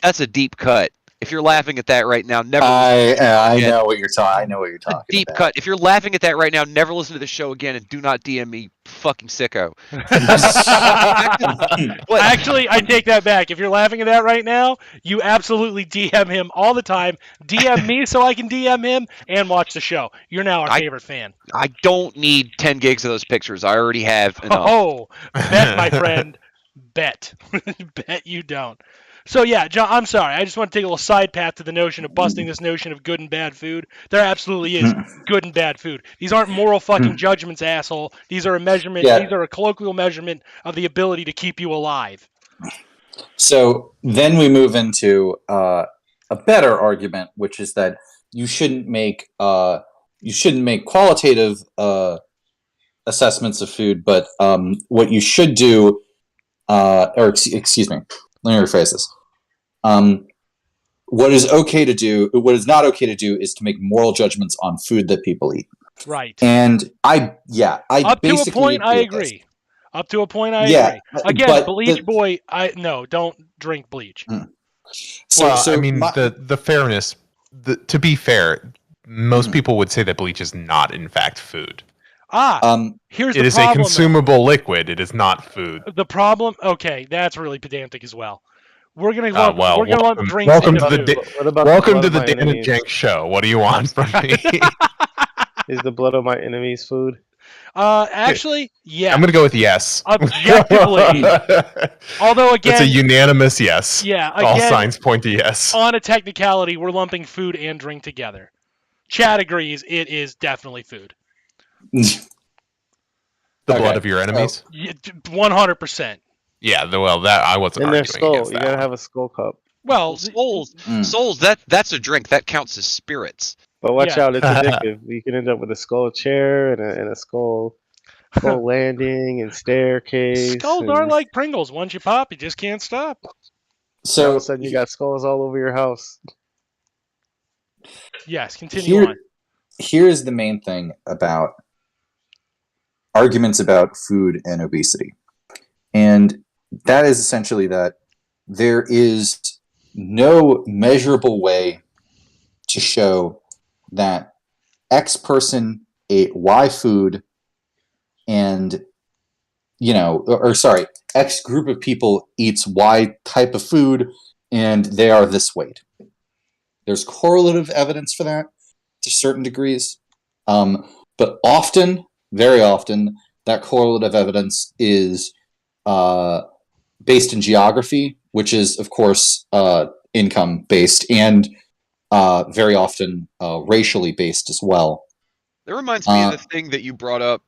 A: That's a deep cut. If you're laughing at that right now, never.
D: I know what you're talking. I know what you're talking.
A: Deep cut. If you're laughing at that right now, never listen to the show again, and do not DM me, fucking sicko.
B: Actually, I take that back. If you're laughing at that right now, you absolutely DM him all the time. DM me so I can DM him and watch the show. You're now our favorite fan.
A: I don't need 10 gigs of those pictures. I already have enough.
B: Oh, bet, my friend. Bet. Bet you don't. So yeah, John, I'm sorry. I just want to take a little side path to the notion of busting this notion of good and bad food. There absolutely is good and bad food. These aren't moral fucking judgments, asshole. These are a measurement. Yeah. These are a colloquial measurement of the ability to keep you alive.
D: So then we move into a better argument, which is that you shouldn't make qualitative assessments of food, but what you should do, excuse me, let me rephrase this. What is not okay to do is to make moral judgments on food that people eat.
B: Right.
D: And I
B: up to a point I agree. Up to a point I agree. Again, bleach boy, don't drink bleach.
C: So I mean, the fairness, to be fair, most people would say that bleach is not in fact food.
B: Here's the problem.
C: It is a consumable liquid. It is not food.
B: The problem. Okay, that's really pedantic as well. We're gonna lump drinks
C: welcome
B: into
C: to
B: food.
C: Welcome to the Dan and Jank show. What do you want from me?
E: Is the blood of my enemies food?
B: Actually, yeah.
C: I'm gonna go with yes.
B: Objectively, although again,
C: it's a unanimous yes.
B: Yeah, again,
C: all signs point to yes.
B: On a technicality, we're lumping food and drink together. Chad agrees. It is definitely food.
C: The blood of your enemies?
B: 100%.
C: Yeah, that I wasn't
E: in
C: arguing
E: their skull.
C: against
E: You
C: that.
E: gotta have a skull cup.
B: Well,
A: souls. That's a drink. That counts as spirits.
E: But watch out, it's addictive. You can end up with a skull chair and a skull landing and staircase.
B: Skulls are like Pringles. Once you pop, you just can't stop.
E: So all of a sudden, you got skulls all over your house.
B: Yes, continue on.
D: Here's the main thing about arguments about food and obesity. And that is essentially that there is no measurable way to show that X person ate Y food and, X group of people eats Y type of food and they are this weight. There's correlative evidence for that to certain degrees. But often, very often, that correlative evidence is based in geography, which is, of course, income based, and very often racially based as well.
A: That reminds me of the thing that you brought up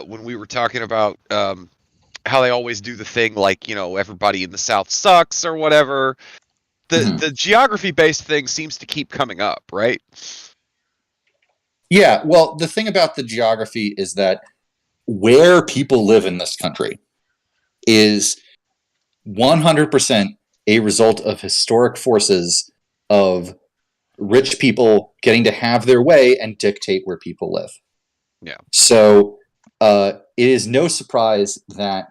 A: when we were talking about how they always do the thing like, everybody in the South sucks or whatever. The geography based thing seems to keep coming up, right?
D: Yeah, well, the thing about the geography is that where people live in this country is 100% a result of historic forces of rich people getting to have their way and dictate where people live.
A: Yeah.
D: So it is no surprise that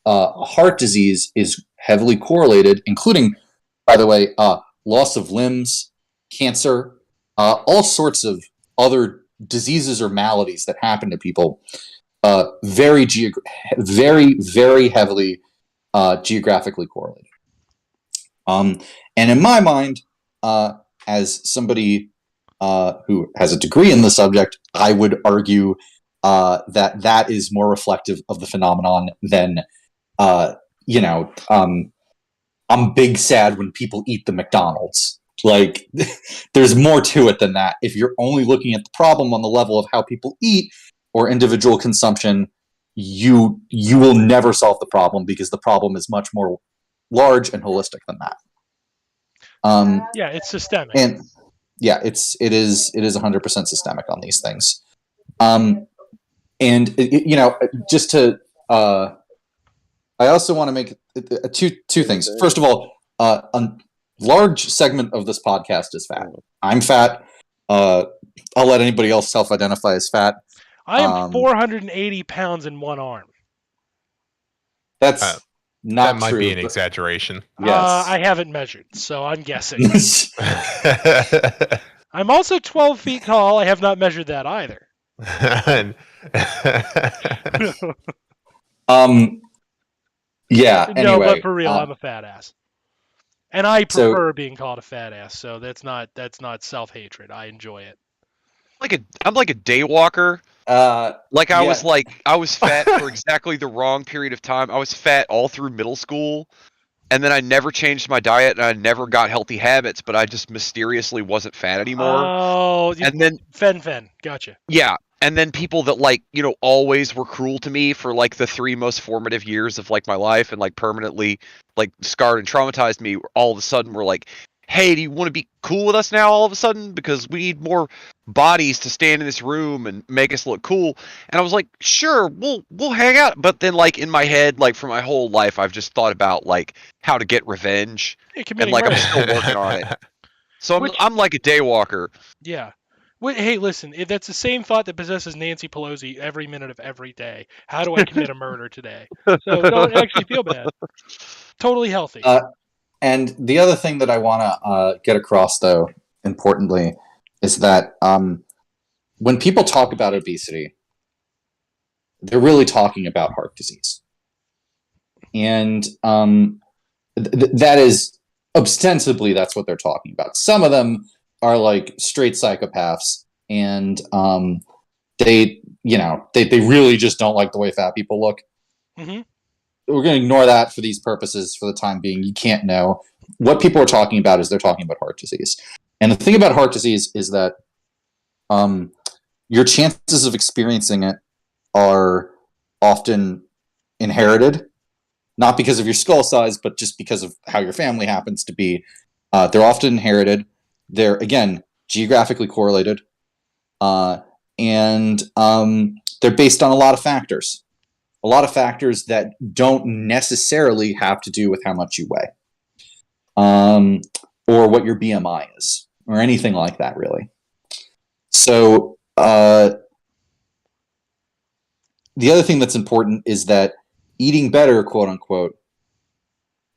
D: heart disease is heavily correlated, including, by the way, loss of limbs, cancer, all sorts of other diseases or maladies that happen to people, very, very heavily geographically correlated. And in my mind, as somebody who has a degree in the subject, I would argue that is more reflective of the phenomenon than, I'm big sad when people eat the McDonald's. Like, there's more to it than that. If you're only looking at the problem on the level of how people eat or individual consumption, you will never solve the problem, because the problem is much more large and holistic than that.
B: Yeah, it's systemic.
D: And yeah, it is 100% systemic on these things. And just to, I also want to make two things. First of all, a large segment of this podcast is fat. I'm fat. I'll let anybody else self-identify as fat.
B: I am 480 pounds in one arm.
D: That's not
C: that might
D: true,
C: be an exaggeration.
D: Yes.
B: I haven't measured, so I'm guessing. I'm also 12 feet tall. I have not measured that either.
D: Yeah.
B: No,
D: anyway,
B: but for real, I'm a fat ass, and I prefer being called a fat ass. So that's not self-hatred. I enjoy it.
A: I'm like a daywalker. I was fat for exactly the wrong period of time. I was fat all through middle school, and then I never changed my diet, and I never got healthy habits, but I just mysteriously wasn't fat anymore.
B: Oh,
A: and then
B: fen, gotcha.
A: Yeah, and then people that always were cruel to me for like the 3 most formative years of like my life, and like permanently like scarred and traumatized me, all of a sudden were like, hey, do you want to be cool with us now all of a sudden? Because we need more bodies to stand in this room and make us look cool. And I was like, sure, we'll hang out. But then like in my head, like for my whole life, I've just thought about like how to get revenge. And like I'm still working on it. So I'm like a daywalker.
B: Yeah. Hey, listen, that's the same thought that possesses Nancy Pelosi every minute of every day. How do I commit a murder today? So don't actually feel bad. Totally healthy.
D: And the other thing that I want to get across, though, importantly, is that when people talk about obesity, they're really talking about heart disease. And that is ostensibly that's what they're talking about. Some of them are like straight psychopaths, and they really just don't like the way fat people look.
B: Mm-hmm.
D: We're going to ignore that for these purposes for the time being. You can't know. What people are talking about is they're talking about heart disease. And the thing about heart disease is that your chances of experiencing it are often inherited, not because of your skull size, but just because of how your family happens to be. They're often inherited. They're, again, geographically correlated. And they're based on a lot of factors. A lot of factors that don't necessarily have to do with how much you weigh, or what your BMI is, or anything like that, really. So the other thing that's important is that eating better, quote unquote,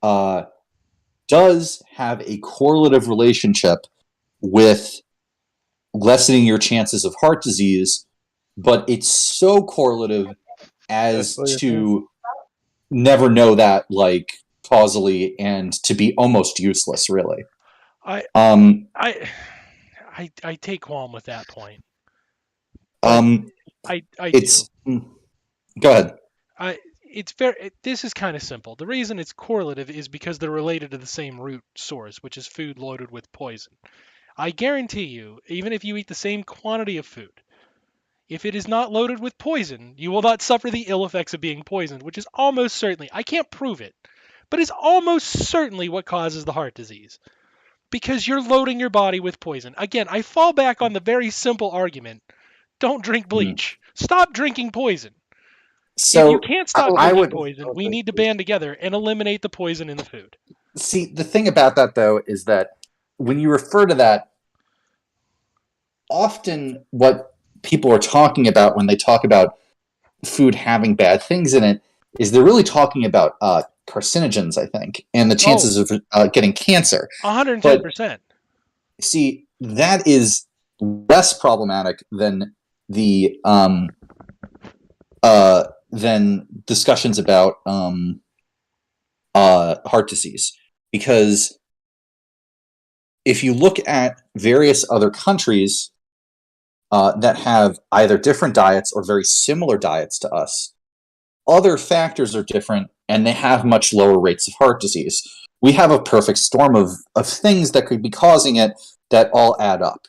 D: does have a correlative relationship with lessening your chances of heart disease, but it's so correlative as to never know that like causally, and to be almost useless, really.
B: I take qualm with that point. I do.
D: Go ahead.
B: This is kind of simple. The reason it's correlative is because they're related to the same root source, which is food loaded with poison. I guarantee you, even if you eat the same quantity of food, if it is not loaded with poison, you will not suffer the ill effects of being poisoned, which is almost certainly, I can't prove it, but it's almost certainly what causes the heart disease. Because you're loading your body with poison. Again, I fall back on the very simple argument. Don't drink bleach. Stop drinking poison.
D: So
B: if you can't stop drinking poison, we need to band together and eliminate the poison in the food.
D: See, the thing about that, though, is that when you refer to that, often what people are talking about when they talk about food having bad things in it is they're really talking about carcinogens, I think, and the chances of getting cancer.
B: 110%.
D: See, that is less problematic than the than discussions about heart disease, because if you look at various other countries that have either different diets or very similar diets to us, other factors are different, and they have much lower rates of heart disease. We have a perfect storm of things that could be causing it that all add up.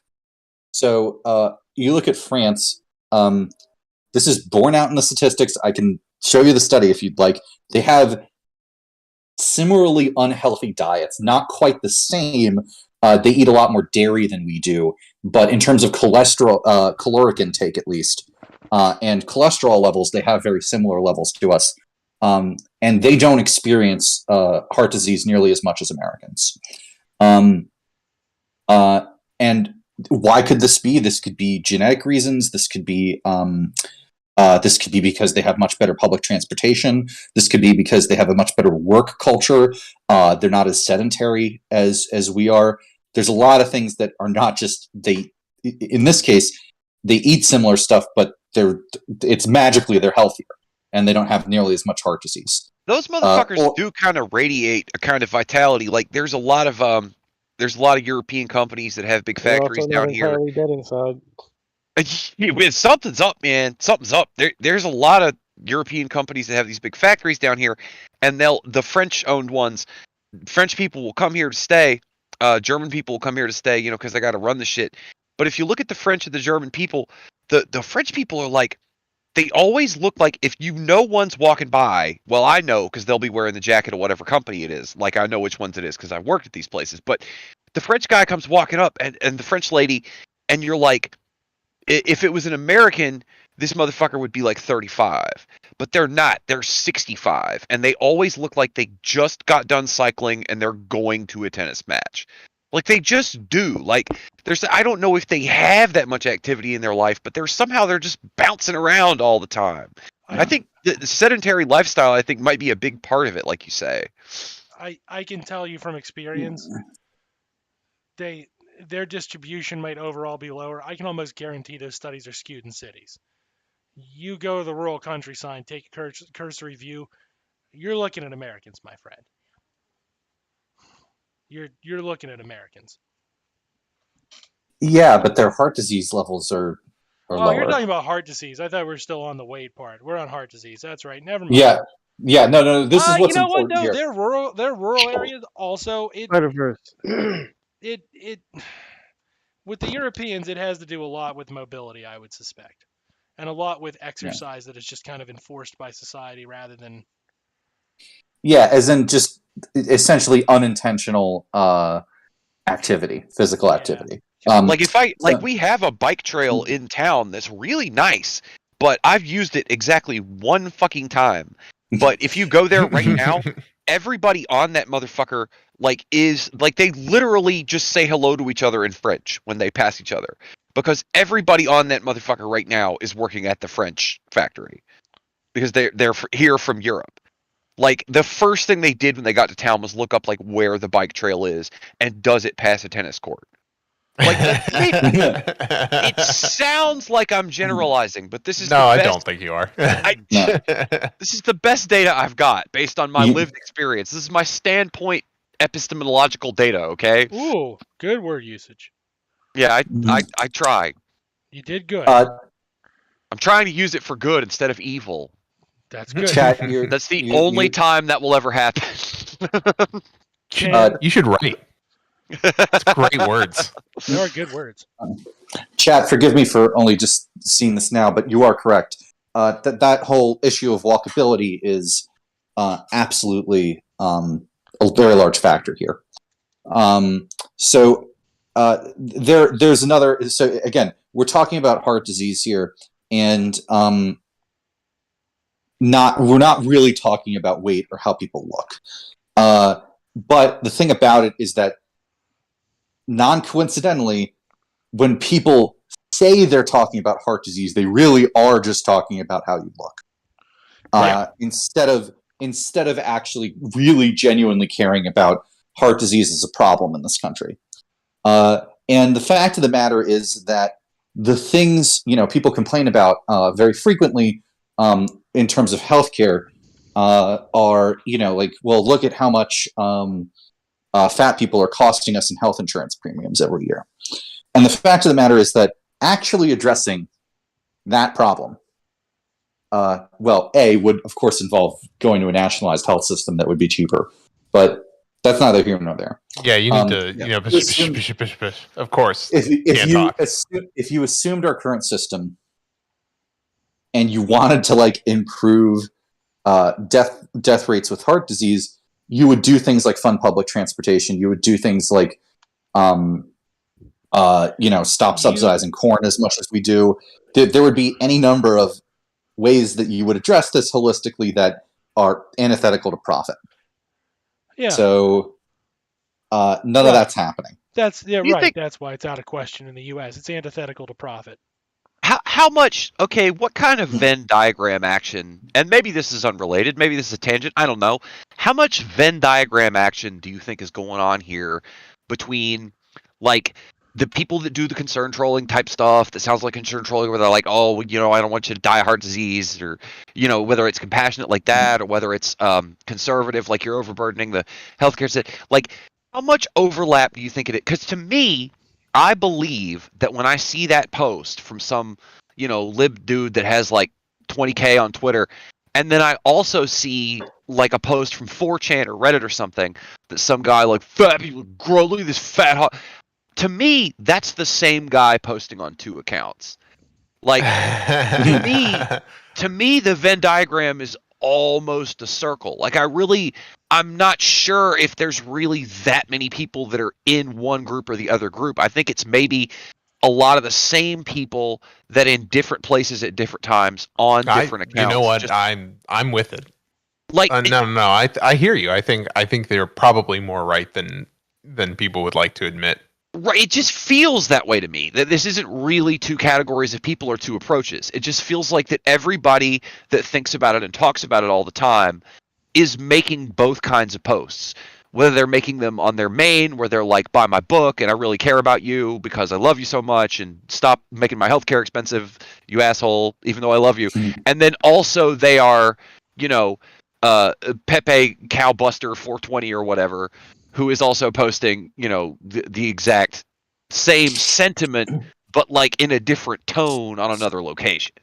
D: So you look at France. This is borne out in the statistics. I can show you the study if you'd like. They have similarly unhealthy diets, not quite the same. They eat a lot more dairy than we do, but in terms of cholesterol, caloric intake at least, and cholesterol levels, they have very similar levels to us. And they don't experience heart disease nearly as much as Americans. And why could this be? This could be genetic reasons. This could be because they have much better public transportation. This could be because they have a much better work culture. They're not as sedentary as we are. There's a lot of things that are not just in this case, they eat similar stuff, but it's magically they're healthier and they don't have nearly as much heart disease.
A: Those motherfuckers do kind of radiate a kind of vitality. Like there's a lot of European companies that have big factories down here.
E: Entirely dead inside.
A: Something's up, man. Something's up. There's a lot of European companies that have these big factories down here, and the French-owned ones. French people will come here to stay. German people will come here to stay, because they got to run the shit. But if you look at the French and the German people, the French people are like, they always look like, if one's walking by, well, I know because they'll be wearing the jacket of whatever company it is. Like I know which ones it is because I've worked at these places. But the French guy comes walking up, and the French lady, and you're like, if it was an American, this motherfucker would be like 35. But they're not. They're 65. And they always look like they just got done cycling and they're going to a tennis match. Like they just do. Like I don't know if they have that much activity in their life, but they're just bouncing around all the time. I think the sedentary lifestyle, I think, might be a big part of it, like you say.
B: I can tell you from experience, their distribution might overall be lower. I can almost guarantee those studies are skewed in cities. You go to the rural countryside, take a cursory view, you're looking at Americans, my friend. You're looking at Americans.
D: Yeah, but their heart disease levels are lower.
B: You're talking about heart disease. I thought we were still on the weight part. We're on heart disease. That's right. Never mind.
D: Yeah. No. This is what's important
B: No,
D: here.
B: they're rural areas. Also, it with the Europeans, it has to do a lot with mobility, I would suspect, and a lot with exercise that is just kind of enforced by society rather than.
D: Yeah, as in just essentially unintentional activity, physical activity.
A: We have a bike trail in town that's really nice, but I've used it exactly one fucking time. But if you go there right now, everybody on that motherfucker they literally just say hello to each other in French when they pass each other, because everybody on that motherfucker right now is working at the French factory because they're here from Europe. Like the first thing they did when they got to town was look up like where the bike trail is and does it pass a tennis court. Like it sounds like I'm generalizing, but this is
C: I don't think you are.
A: This is the best data I've got based on my lived experience. This is my standpoint epistemological data. Okay.
B: Ooh, good word usage.
A: Yeah, I try.
B: You did good.
A: I'm trying to use it for good instead of evil.
B: That's good.
D: Chat,
A: that's the only time that will ever happen.
C: You should write. It's great words.
B: They are good words.
D: Chat, forgive me for only just seeing this now, but you are correct. That whole issue of walkability is absolutely a very large factor here. There's another. So again, we're talking about heart disease here, and we're not really talking about weight or how people look. But the thing about it is that non-coincidentally, when people say they're talking about heart disease, they really are just talking about how you look. Instead of actually really genuinely caring about heart disease as a problem in this country. And the fact of the matter is that the things people complain about very frequently in terms of healthcare are well, look at how much fat people are costing us in health insurance premiums every year. And the fact of the matter is that actually addressing that problem, would of course involve going to a nationalized health system that would be cheaper, but that's neither here nor there.
C: Yeah, you need to, of course.
D: If you assumed our current system and you wanted to like improve death rates with heart disease, you would do things like fund public transportation. You would do things like stop subsidizing corn as much as we do. There would be any number of ways that you would address this holistically that are antithetical to profit.
B: Yeah.
D: So none of that's happening.
B: That's right. That's why it's out of question in the U.S. It's antithetical to profit.
A: How much? Okay, what kind of Venn diagram action? And maybe this is unrelated. Maybe this is a tangent. I don't know. How much Venn diagram action do you think is going on here between, like, the people that do the concern trolling type stuff that sounds like concern trolling, where they're like, oh, I don't want you to die of heart disease, or whether it's compassionate like that, or whether it's conservative, like you're overburdening the healthcare system. Like, how much overlap do you think it is? Because to me, I believe that when I see that post from some, lib dude that has like 20K on Twitter, and then I also see like a post from 4chan or Reddit or something that some guy like, fat people grow, look at this fat hot. To me, that's the same guy posting on two accounts. Like, to me, the Venn diagram is almost a circle. Like, I'm not sure if there's really that many people that are in one group or the other group. I think it's maybe a lot of the same people that in different places at different times on different accounts.
C: You know what? I'm with it. Like, no. I hear you. I think they're probably more right than people would like to admit.
A: Right, it just feels that way to me, that this isn't really two categories of people or two approaches. It just feels like that everybody that thinks about it and talks about it all the time is making both kinds of posts. Whether they're making them on their main, where they're like, buy my book, and I really care about you because I love you so much, and stop making my healthcare expensive, you asshole, even though I love you. And then also they are, Pepe Cowbuster 420 or whatever, who is also posting, the exact same sentiment, but like in a different tone on another location.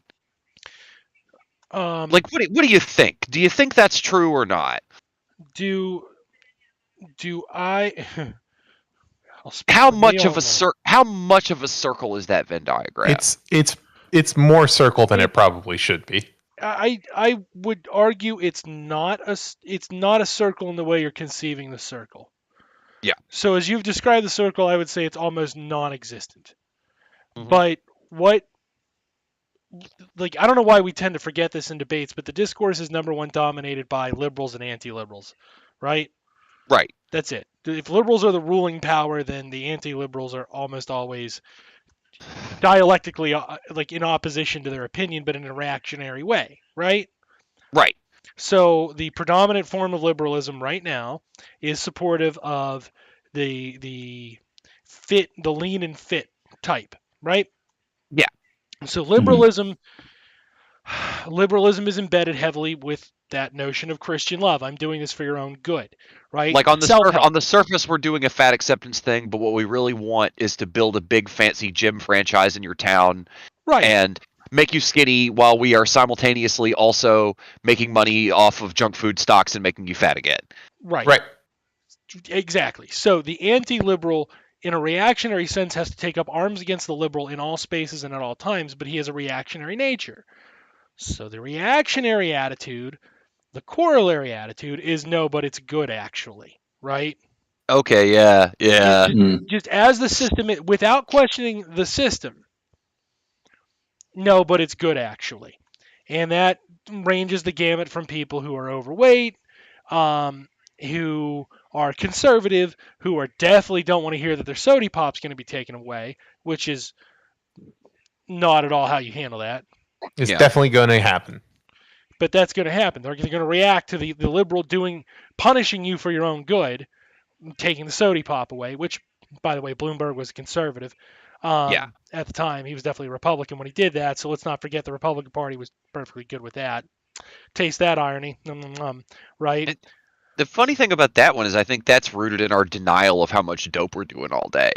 A: Like, what do you think? Do you think that's true or not?
B: Do I?
A: How much of a circle is that Venn diagram?
C: It's more circle than it probably should be.
B: I would argue it's not a circle in the way you're conceiving the circle.
A: Yeah.
B: So as you've described the circle, I would say it's almost non-existent. Mm-hmm. But I don't know why we tend to forget this in debates, but the discourse is number one dominated by liberals and anti-liberals, right?
A: Right.
B: That's it. If liberals are the ruling power, then the anti-liberals are almost always dialectically in opposition to their opinion, but in a reactionary way, right?
A: Right.
B: So the predominant form of liberalism right now is supportive of the lean and fit type, right?
A: Yeah.
B: So liberalism is embedded heavily with that notion of Christian love. I'm doing this for your own good, right?
A: Like on the surface, we're doing a fat acceptance thing, but what we really want is to build a big fancy gym franchise in your town,
B: right?
A: And make you skinny while we are simultaneously also making money off of junk food stocks and making you fat again.
B: Right.
C: Right.
B: Exactly. So the anti-liberal, in a reactionary sense, has to take up arms against the liberal in all spaces and at all times, but he has a reactionary nature. So the reactionary attitude, the corollary attitude is no, but it's good actually, right?
A: Okay, yeah.
B: Just as the system, without questioning the system, no, but it's good actually. And that ranges the gamut from people who are overweight, who are conservative, who are definitely don't want to hear that their soda pop's going to be taken away, which is not at all how you handle that.
C: It's definitely going to happen.
B: But that's going to happen. They're going to react to the liberal punishing you for your own good, taking the soda pop away, which, by the way, Bloomberg was a conservative. At the time, he was definitely a Republican when he did that, so let's not forget the Republican Party was perfectly good with that. Taste that irony, right?
A: The funny thing about that one is I think that's rooted in our denial of how much dope we're doing all day.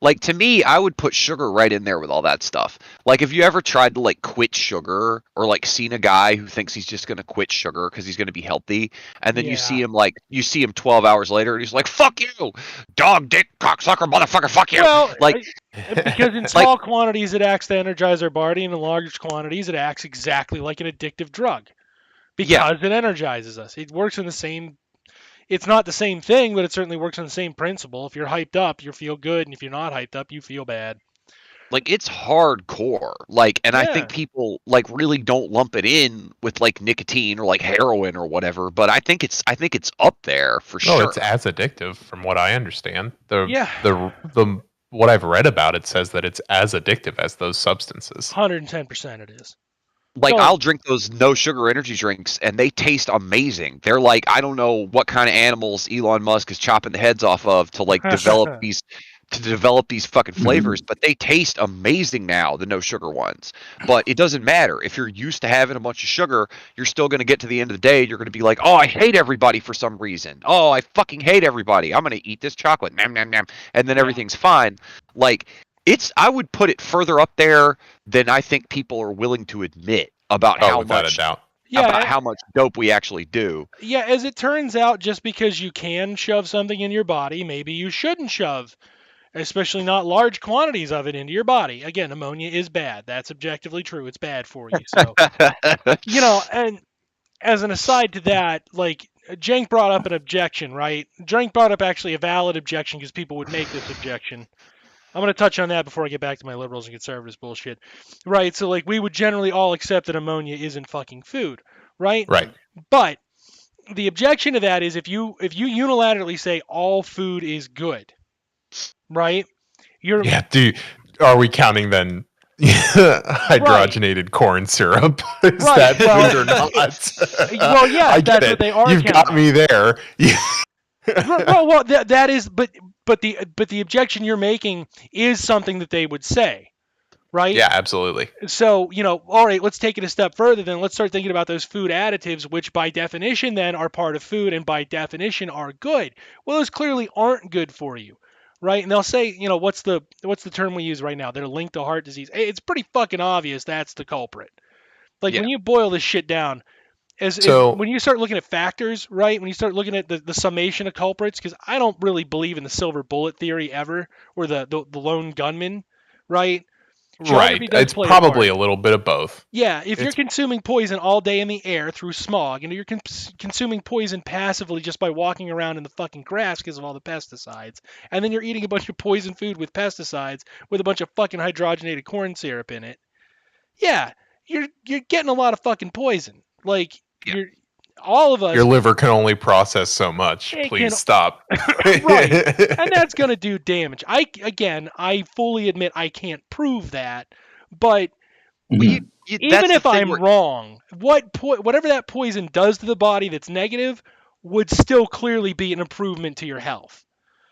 A: Like, to me, I would put sugar right in there with all that stuff. Like, if you ever tried to, like, quit sugar, or, like, seen a guy who thinks he's just going to quit sugar because he's going to be healthy, and then you see him 12 hours later, and he's like, fuck you, dog, dick, cocksucker, motherfucker, fuck you.
B: Well,
A: like,
B: because in small quantities it acts to energize our body, and in large quantities it acts exactly like an addictive drug. Because it energizes us. It works in the same... It's not the same thing, but it certainly works on the same principle. If you're hyped up, you feel good, and if you're not hyped up, you feel bad.
A: Like, it's hardcore. Like, and I think people, like, really don't lump it in with, like, nicotine or, like, heroin or whatever, but I think it's up there for sure.
C: No, it's as addictive from what I understand. The what I've read about it says that it's as addictive as those substances.
B: 110% it is.
A: Like, I'll drink those no sugar energy drinks, and they taste amazing. They're like, I don't know what kind of animals Elon Musk is chopping the heads off of to, like, develop these fucking flavors, but they taste amazing now, the no sugar ones. But it doesn't matter. If you're used to having a bunch of sugar, you're still going to get to the end of the day, you're going to be like, oh, I hate everybody for some reason. Oh, I fucking hate everybody. I'm going to eat this chocolate. Nom, nom, nom. And then everything's fine. Like, I would put it further up there than I think people are willing to admit about how much dope we actually do.
B: Yeah, as it turns out, just because you can shove something in your body, maybe you shouldn't shove, especially not large quantities of it into your body. Again, ammonia is bad. That's objectively true. It's bad for you. So, and as an aside to that, like, Jank brought up an objection, right? Jank brought up actually a valid objection because people would make this objection. I'm going to touch on that before I get back to my liberals and conservatives bullshit. Right, so, like, we would generally all accept that ammonia isn't fucking food, right?
C: Right.
B: But the objection to that is if you unilaterally say all food is good, right?
C: Are we counting then hydrogenated corn syrup? Is that food or not?
B: Well, yeah, I get that's it. What they are.
C: You've got me there.
B: well, that is, but the objection you're making is something that they would say, right?
C: Yeah, absolutely.
B: So, all right, let's take it a step further. Then let's start thinking about those food additives, which by definition then are part of food and by definition are good. Well, those clearly aren't good for you, right? And they'll say, what's the term we use right now? They're linked to heart disease. It's pretty fucking obvious that's the culprit. Like, when you boil this shit down, when you start looking at factors, right? When you start looking at the summation of culprits, because I don't really believe in the silver bullet theory ever, or the lone gunman, right?
C: Right. It's probably a little bit of both.
B: Yeah, if you're consuming poison all day in the air through smog, you're consuming poison passively just by walking around in the fucking grass because of all the pesticides, and then you're eating a bunch of poison food with pesticides with a bunch of fucking hydrogenated corn syrup in it. Yeah, you're getting a lot of fucking poison. Like, all of us...
C: Your liver can only process so much. Please stop.
B: Right. And that's going to do damage. I fully admit I can't prove that, but even if I'm wrong, whatever that poison does to the body that's negative would still clearly be an improvement to your health.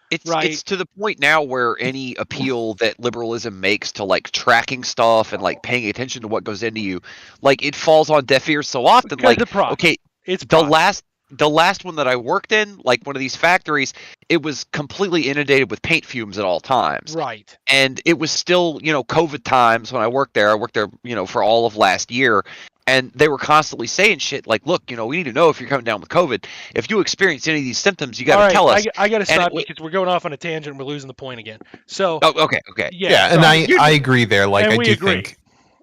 A: It's to the point now where any appeal that liberalism makes to, like, tracking stuff and, like, paying attention to what goes into you, like, it falls on deaf ears so often. Like, okay,
B: it's
A: the last one that I worked in, like one of these factories, it was completely inundated with paint fumes at all times.
B: Right.
A: And it was still, COVID times when I worked there. I worked there, for all of last year. And they were constantly saying shit like, look, we need to know if you're coming down with COVID. If you experience any of these symptoms, you got to tell us.
B: I got to stop because we're going off on a tangent and we're losing the point again. So.
A: Oh, okay.
C: Yeah, and I agree there. Like, I do think.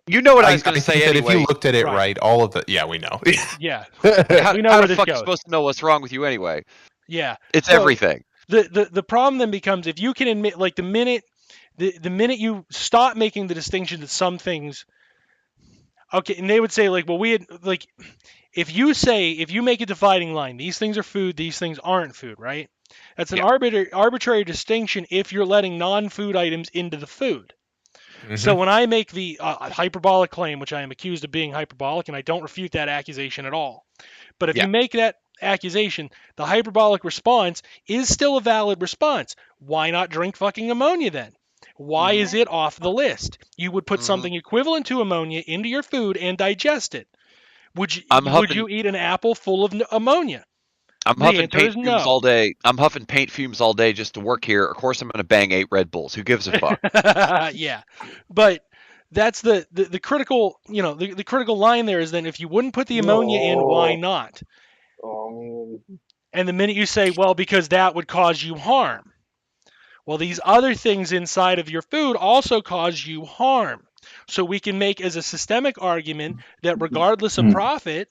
A: You know what I was going to say anyway.
C: That if you looked at it right, all of the... Yeah, we know.
B: Yeah.
A: How
B: we know where
A: the
B: this
A: fuck
B: goes.
A: are you supposed to know what's wrong with you anyway?
B: Yeah.
A: It's everything.
B: The problem then becomes if you can admit, like, the minute you stop making the distinction that some things... Okay, and they would say, like, well, if you make a dividing line, these things are food, these things aren't food, right? That's an arbitrary distinction if you're letting non-food items into the food. Mm-hmm. So when I make the hyperbolic claim, which I am accused of being hyperbolic, and I don't refute that accusation at all, but if you make that accusation, the hyperbolic response is still a valid response. Why not drink fucking ammonia then? Why is it off the list? You would put something equivalent to ammonia into your food and digest it. Would you eat an apple full of ammonia?
A: I'm
B: The
A: huffing
B: answer
A: paint
B: is
A: fumes
B: no.
A: all day. I'm huffing paint fumes all day just to work here. Of course, I'm going to bang 8 Red Bulls. Who gives a fuck?
B: Yeah, but that's the critical, the critical line there is then if you wouldn't put the ammonia in, why not?
E: Oh,
B: And the minute you say, well, because that would cause you harm. Well, these other things inside of your food also cause you harm. So we can make as a systemic argument that regardless of profit,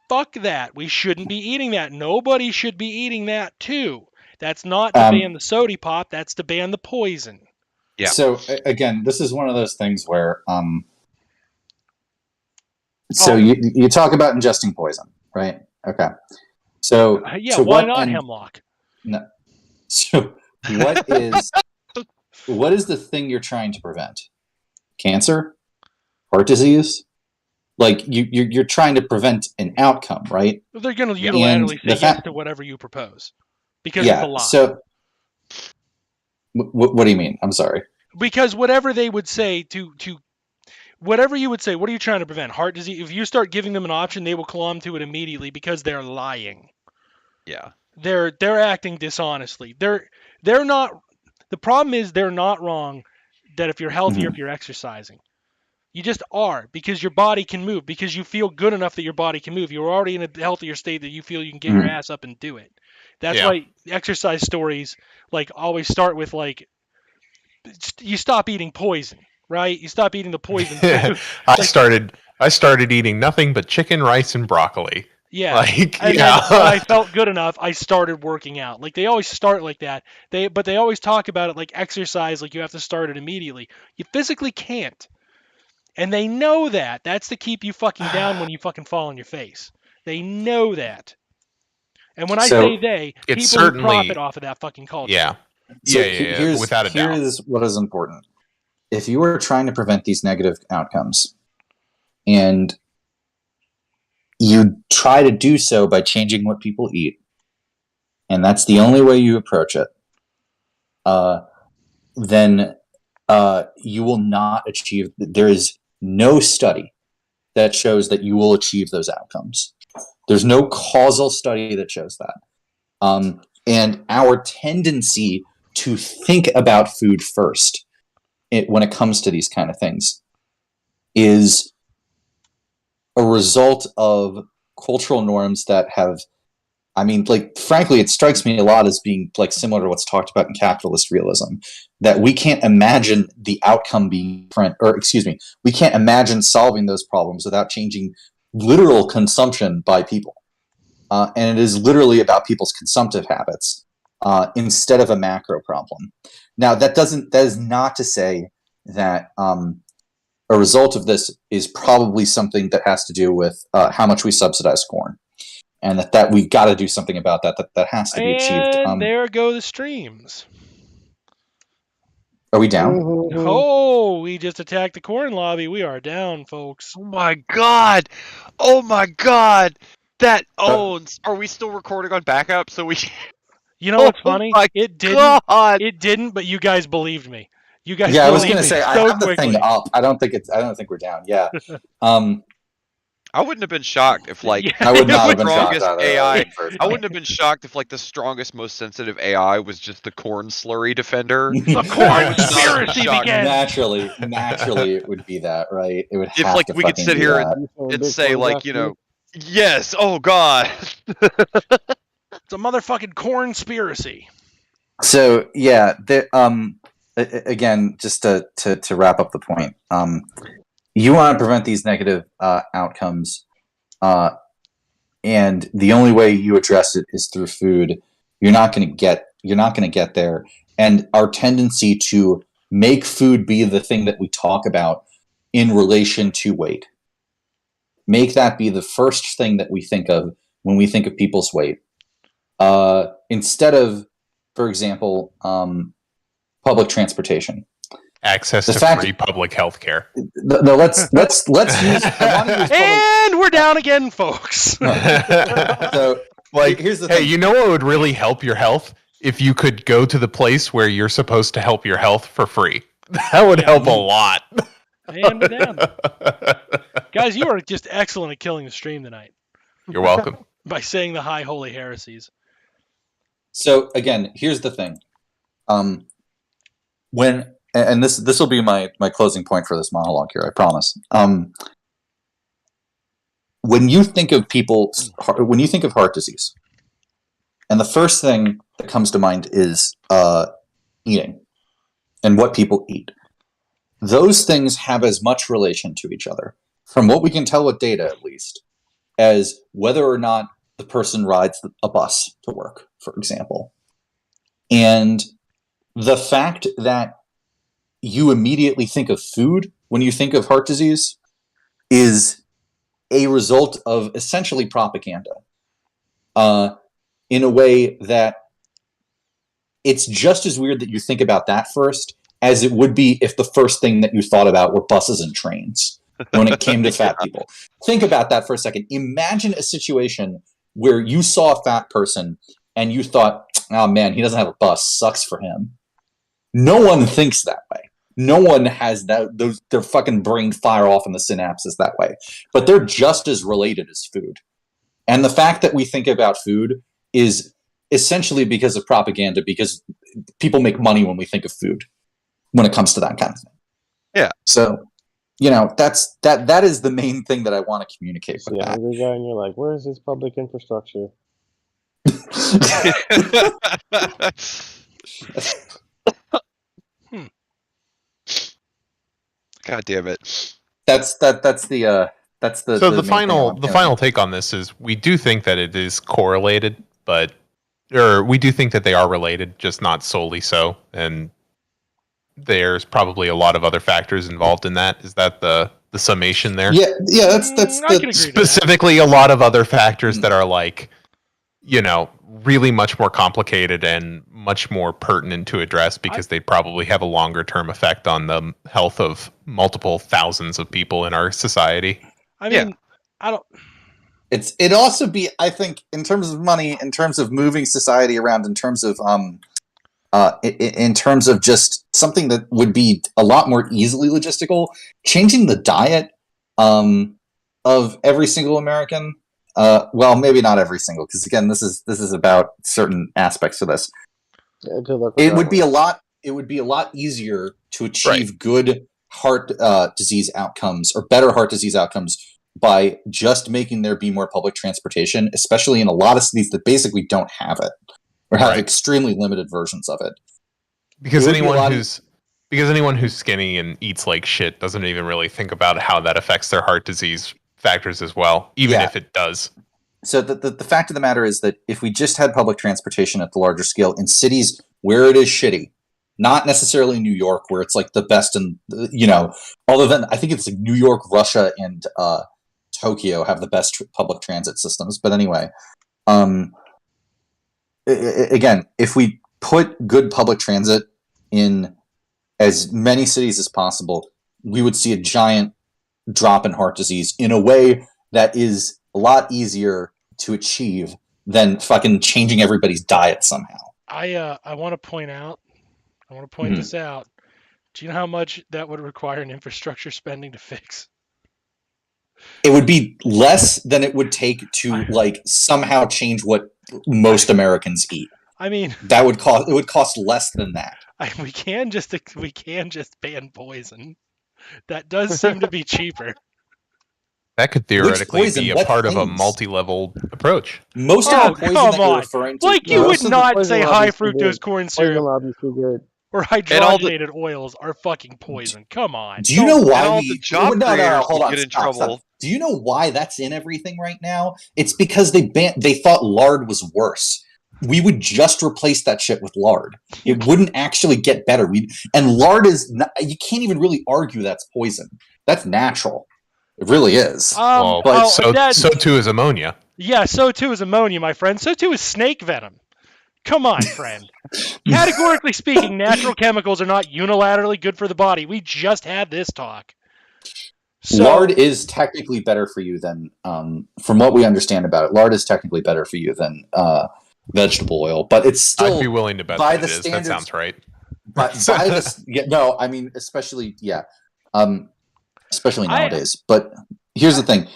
B: fuck that. We shouldn't be eating that. Nobody should be eating that too. That's not to ban the sody pop. That's to ban the poison.
A: Yeah.
D: So again, this is one of those things where you talk about ingesting poison, right? Okay. So
B: yeah,
D: to
B: why
D: what
B: not
D: end,
B: hemlock?
D: No. So what is the thing you're trying to prevent? Cancer? Heart disease? Like you're trying to prevent an outcome, right?
B: They're going to unilaterally say yes to whatever you propose because it's a lie.
D: So what do you mean? I'm sorry.
B: Because whatever they would say to whatever you would say, what are you trying to prevent? Heart disease? If you start giving them an option, they will clomb to it immediately because they're lying.
A: Yeah.
B: They're acting dishonestly. They're not. The problem is they're not wrong that if you're healthy or if you're exercising. You just are because your body can move, because you feel good enough that your body can move. You're already in a healthier state that you feel you can get your ass up and do it. That's why exercise stories like always start with like you stop eating poison, right? You stop eating the poison food.
C: I started eating nothing but chicken, rice, and broccoli.
B: Yeah. Then when I felt good enough, I started working out. Like they always start like that. But they always talk about it like exercise, like you have to start it immediately. You physically can't. And they know that. That's to keep you fucking down when you fucking fall on your face. They know that. And when I say they, people who profit off of that fucking culture.
C: Yeah.
D: So
C: yeah, without a doubt.
D: Here's what is important. If you are trying to prevent these negative outcomes, and you try to do so by changing what people eat, and that's the only way you approach it, then you will not achieve. There is no study that shows that you will achieve those outcomes. There's no causal study that shows that. And our tendency to think about food first when it comes to these kind of things is a result of cultural norms that have, frankly, it strikes me a lot as being like similar to what's talked about in capitalist realism, that we can't imagine the outcome being different, we can't imagine solving those problems without changing literal consumption by people. And it is literally about people's consumptive habits instead of a macro problem. Now, that is not to say that a result of this is probably something that has to do with how much we subsidize corn. And that we've got to do something about that has to be achieved.
B: And there go the streams.
D: Are we down?
B: Oh, we just attacked the corn lobby. We are down, folks.
A: Oh my god! Oh my god! That owns. Are we still recording on backup? So we.
B: You know what's funny? It didn't. God. It didn't. But you guys believed me. You guys.
D: Yeah, I was going to say
B: so
D: I have the
B: quickly.
D: thing up. I don't think we're down. Yeah.
A: I wouldn't have been shocked if
D: I would not have been shocked
A: AI. I wouldn't have been shocked if the strongest, most sensitive AI was just the corn slurry defender.
B: The corn conspiracy begins.
D: Naturally, it would be that, right? It would have
A: if
D: to
A: we could sit here and say yes, oh god,
B: it's a motherfucking corn conspiracy.
D: So yeah, again, just to wrap up the point. You want to prevent these negative outcomes, and the only way you address it is through food. You're not going to get there. And our tendency to make food be the thing that we talk about in relation to weight, make that be the first thing that we think of when we think of people's weight, instead of, for example, public transportation.
C: Access to free public health care.
D: No, let's use.
B: And we're down again, folks.
D: So, here's the thing.
C: You know what would really help your health? If you could go to the place where you're supposed to help your health for free. That would help a lot.
B: And we're down. Guys, you are just excellent at killing the stream tonight.
C: You're welcome.
B: By saying the high holy heresies.
D: So again, here's the thing. This will be my closing point for this monologue here, I promise. When you think of heart disease, and the first thing that comes to mind is eating and what people eat. Those things have as much relation to each other, from what we can tell with data at least, as whether or not the person rides a bus to work, for example. And the fact that you immediately think of food when you think of heart disease is a result of essentially propaganda, in a way that it's just as weird that you think about that first as it would be if the first thing that you thought about were buses and trains when it came to fat people. Think about that for a second. Imagine a situation where you saw a fat person and you thought, oh man, he doesn't have a bus, sucks for him. No one thinks that way. No one has their fucking brain fire off in the synapses that way. But they're just as related as food. And the fact that we think about food is essentially because of propaganda, because people make money when we think of food, when it comes to that kind of thing.
A: Yeah.
D: So, that is the main thing that I want to communicate with that.
E: Hungry guy, and you're like, where's this public infrastructure?
A: God damn it.
C: So the final take on this is we do think that it is correlated, or we do think that they are related, just not solely so. And there's probably a lot of other factors involved in that. Is that the summation there?
D: Yeah, that's
C: specifically a lot of other factors that are like, really much more complicated and much more pertinent to address because they probably have a longer term effect on the health of multiple thousands of people in our society.
B: I mean, I don't.
D: It'd also be, I think, in terms of money, in terms of moving society around, in terms of just something that would be a lot more easily logistical, changing the diet of every single American. Well, maybe not every single, because again, this is about certain aspects of this.
E: Yeah,
D: it would be a lot easier to achieve good heart disease outcomes or better heart disease outcomes by just making there be more public transportation, especially in a lot of cities that basically don't have it or have extremely limited versions of it.
C: Because anyone who's skinny and eats like shit doesn't even really think about how that affects their heart disease factors as well, even if it does.
D: So the fact of the matter is that if we just had public transportation at the larger scale in cities where it is shitty, not necessarily New York where it's like the best, and other than I think it's like New York, Russia, and Tokyo have the best public transit systems. But anyway, again, if we put good public transit in as many cities as possible, we would see a giant drop in heart disease in a way that is a lot easier to achieve than fucking changing everybody's diet somehow.
B: I want to point this out. Do you know how much that would require in infrastructure spending to fix?
D: It would be less than it would take to somehow change what most Americans eat.
B: I mean,
D: it would cost less than that.
B: We can just ban poison. That does seem to be cheaper.
C: That could theoretically be a part of a multi-level approach.
D: Most of the poison that you're referring to,
B: you would not say high fructose corn syrup or hydrogenated oils are fucking poison. Come on.
D: Do you know why
A: hold on, get in trouble?
D: Stop. Do you know why that's in everything right now? It's because they thought lard was worse. We would just replace that shit with lard. It wouldn't actually get better. And lard is not, you can't even really argue that's poison. That's natural. It really is.
C: So too is ammonia.
B: Yeah, so too is ammonia, my friend. So too is snake venom. Come on, friend. Categorically speaking, natural chemicals are not unilaterally good for the body. We just had this talk.
D: Lard is technically better for you than, from what we understand about it, lard is technically better for you than vegetable oil, but it's still.
C: I'd be willing to bet that it is. That sounds right.
D: Especially nowadays. But here's the thing: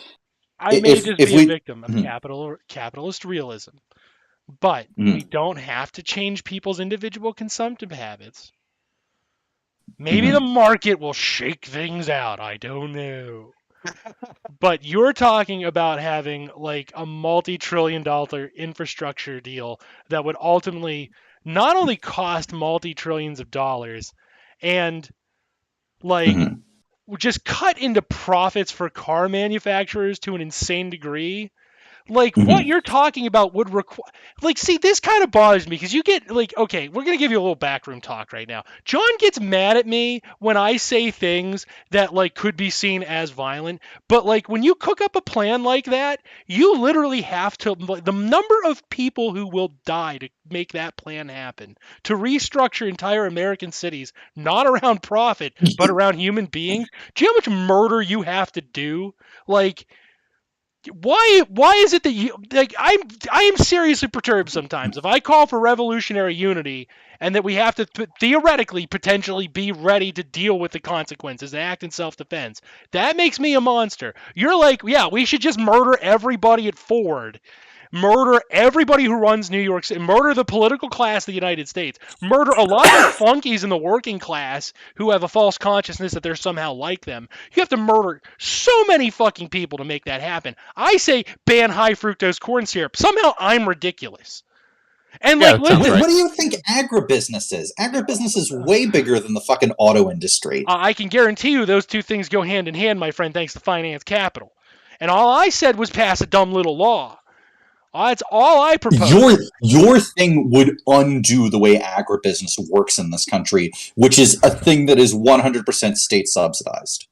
B: I may just be a victim of capitalist realism, but we don't have to change people's individual consumptive habits. Maybe the market will shake things out. I don't know. But you're talking about having like a multi-trillion-dollar infrastructure deal that would ultimately not only cost multi-trillions of dollars and like just cut into profits for car manufacturers to an insane degree. Like what you're talking about would require, like, see, this kind of bothers me because you get like, okay, we're gonna give you a little backroom talk right now. John gets mad at me when I say things that like could be seen as violent, but like when you cook up a plan like that, you literally have to, the number of people who will die to make that plan happen, to restructure entire American cities, not around profit, but around human beings. Do you know how much murder you have to do? Like, why is it that you like I am seriously perturbed sometimes if I call for revolutionary unity and that we have to theoretically potentially be ready to deal with the consequences and act in self-defense. That makes me a monster. You're like, yeah, we should just murder everybody at Ford. Murder everybody who runs New York City. Murder the political class of the United States. Murder a lot of the flunkies in the working class who have a false consciousness that they're somehow like them. You have to murder so many fucking people to make that happen. I say ban high fructose corn syrup. Somehow I'm ridiculous. And like,
D: what do you think agribusiness is? Agribusiness is way bigger than the fucking auto industry.
B: I can guarantee you those two things go hand in hand, my friend, thanks to finance capital. And all I said was pass a dumb little law. That's all I propose.
D: Your thing would undo the way agribusiness works in this country, which is a thing that is 100% state subsidized.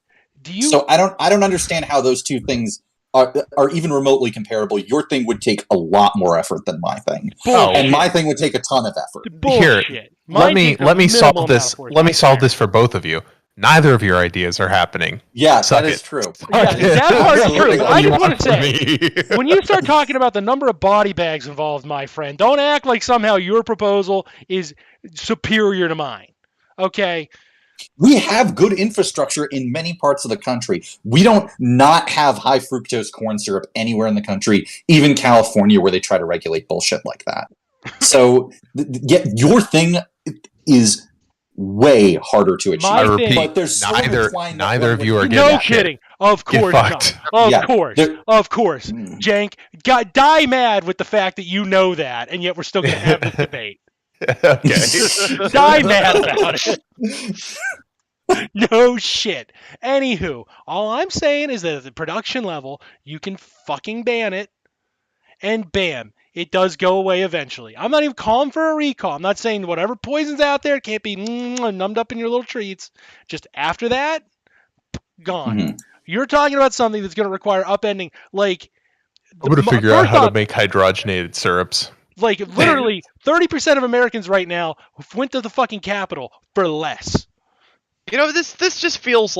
D: So I don't understand how those two things are even remotely comparable. Your thing would take a lot more effort than my thing, and my thing would take a ton of effort.
C: Here, let me solve this. Let me solve this for both of you. Neither of your ideas are happening.
D: Yeah, that is true.
B: Yeah, that part is true. I just want to say, when you start talking about the number of body bags involved, my friend, don't act like somehow your proposal is superior to mine. Okay?
D: We have good infrastructure in many parts of the country. We don't not have high fructose corn syrup anywhere in the country, even California, where they try to regulate bullshit like that. So, your thing is way harder to achieve.
C: I repeat,
D: but there's
C: neither of you are getting
B: no kidding. Of course, John. Of course. Jank, die mad with the fact that you know that, and yet we're still going to have this debate.
C: Okay.
B: Die mad about it. No shit. Anywho, all I'm saying is that at the production level, you can fucking ban it, and bam, it does go away eventually. I'm not even calling for a recall. I'm not saying whatever poison's out there can't be numbed up in your little treats. Just after that, gone. You're talking about something that's going to require upending. Like,
C: I'm going to figure out how to make hydrogenated syrups.
B: Like, literally, 30% of Americans right now went to the fucking Capitol for less.
A: You know, this just feels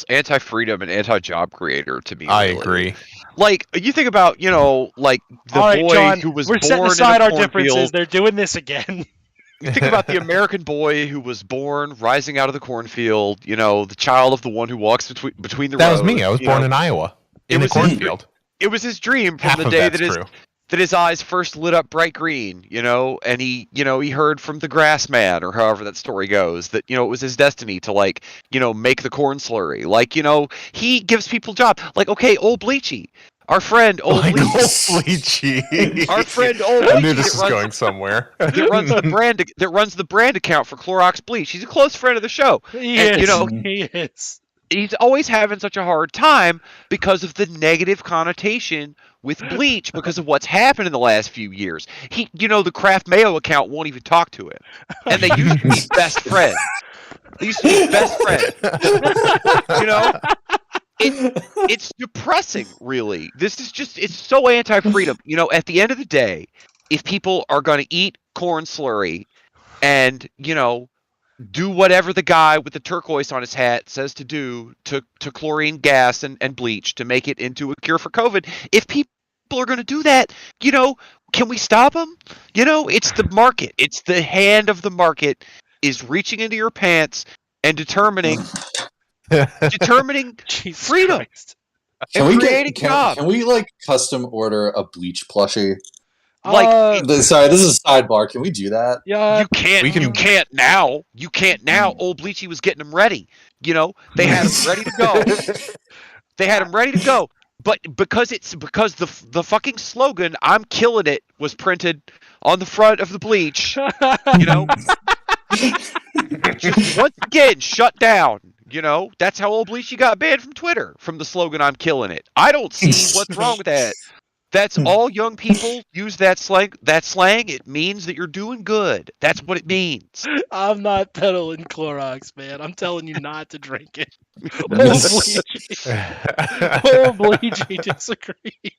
A: anti-freedom and anti-job creator to me.
C: I agree.
A: Like, you think about, you know, like the boy
B: John,
A: who was
B: we're
A: born
B: setting aside
A: in a
B: our
A: cornfield.
B: differences. They're doing this again.
A: You think about the American boy who was born rising out of the cornfield. You know, the child of the one who walks between the rows.
C: That was me. I was born in Iowa in the cornfield.
A: It was his dream from the day that his eyes first lit up bright green, you know, and he heard from the grass man, or however that story goes, that, you know, it was his destiny to, like, you know, make the corn slurry. Like, you know, he gives people jobs. Like, okay, Old Bleachy, our friend Old
C: Bleachy.
A: Our friend Old Bleachy.
C: I knew this was going somewhere.
A: That runs the brand account for Clorox bleach. He's a close friend of the show.
B: He is.
A: He's always having such a hard time because of the negative connotation with bleach, because of what's happened in the last few years. The Kraft Mayo account won't even talk to him, and they used to be best friends. You know, it's depressing, really. It's so anti-freedom. You know, at the end of the day, if people are going to eat corn slurry and, you know, do whatever the guy with the turquoise on his hat says to do to chlorine gas and bleach to make it into a cure for COVID, if people are going to do that, you know, can we stop them? You know, it's the market. It's the hand of the market is reaching into your pants and determining freedom.
B: Christ.
D: Can we
A: creating jobs.
D: Can we like custom order a bleach plushie?
A: Like,
D: sorry, this is a sidebar. Can we do that?
B: Yeah,
A: you can't. You can't now. You can't now. Old Bleachy was getting them ready. You know, they had them ready to go. They had them ready to go. But because the fucking slogan "I'm killing it" was printed on the front of the bleach, you know, just once again shut down. You know, that's how Old Bleachy got banned from Twitter, from the slogan "I'm killing it." I don't see what's wrong with that. That's all young people use that slang. That slang, it means that you're doing good. That's what it means.
B: I'm not peddling Clorox, man. I'm telling you not to drink it. Old Bleachy disagrees.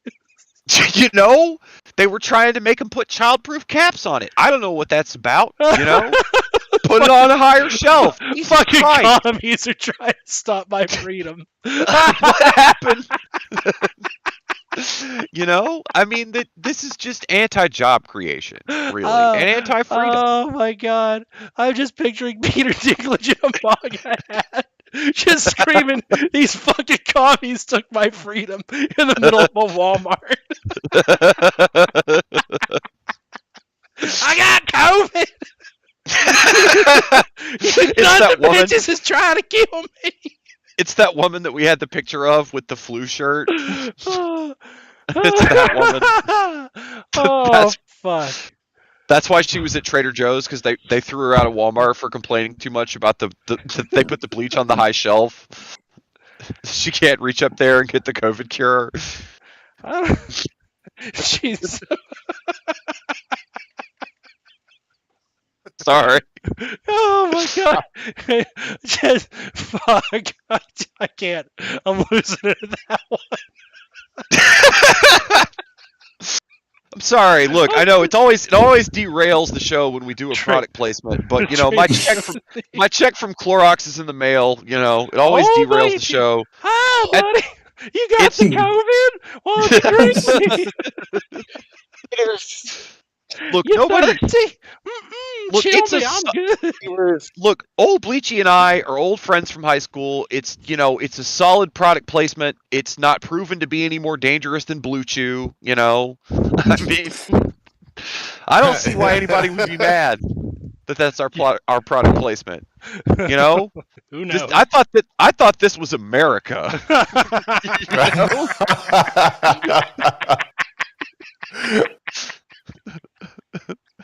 A: You know, they were trying to make him put childproof caps on it. I don't know what that's about. You know, put it on a higher shelf.
B: Fucking economies are trying to stop my freedom.
A: What happened? You know, I mean, this is just anti-job creation, really, and anti-freedom.
B: Oh my god! I'm just picturing Peter Dinklage in a MAGA hat, just screaming, "These fucking commies took my freedom!" in the middle of a Walmart. I got COVID. None of the bitches is trying to kill me.
A: It's that woman that we had the picture of with the flu shirt. It's that woman.
B: Oh, fuck.
A: That's why she was at Trader Joe's, because they threw her out of Walmart for complaining too much about they put the bleach on the high shelf. She can't reach up there and get the COVID cure.
B: She's...
A: Sorry.
B: Oh my god. Just fuck. I can't. I'm losing it at that one.
A: I'm sorry. Look, I know it always derails the show when we do a product placement, but you know, my check from Clorox is in the mail. You know, it always derails the show.
B: Hi, buddy. You got the COVID? Why don't you drink me?
A: Look,
B: you
A: nobody.
B: Thirsty?
A: Look,
B: it's me. I'm good.
A: Look, Old Bleachy and I are old friends from high school. It's it's a solid product placement. It's not proven to be any more dangerous than Blue Chew. You know, I mean, I don't see why anybody would be mad that that's our product placement. You know,
B: who knows?
A: I thought this was America.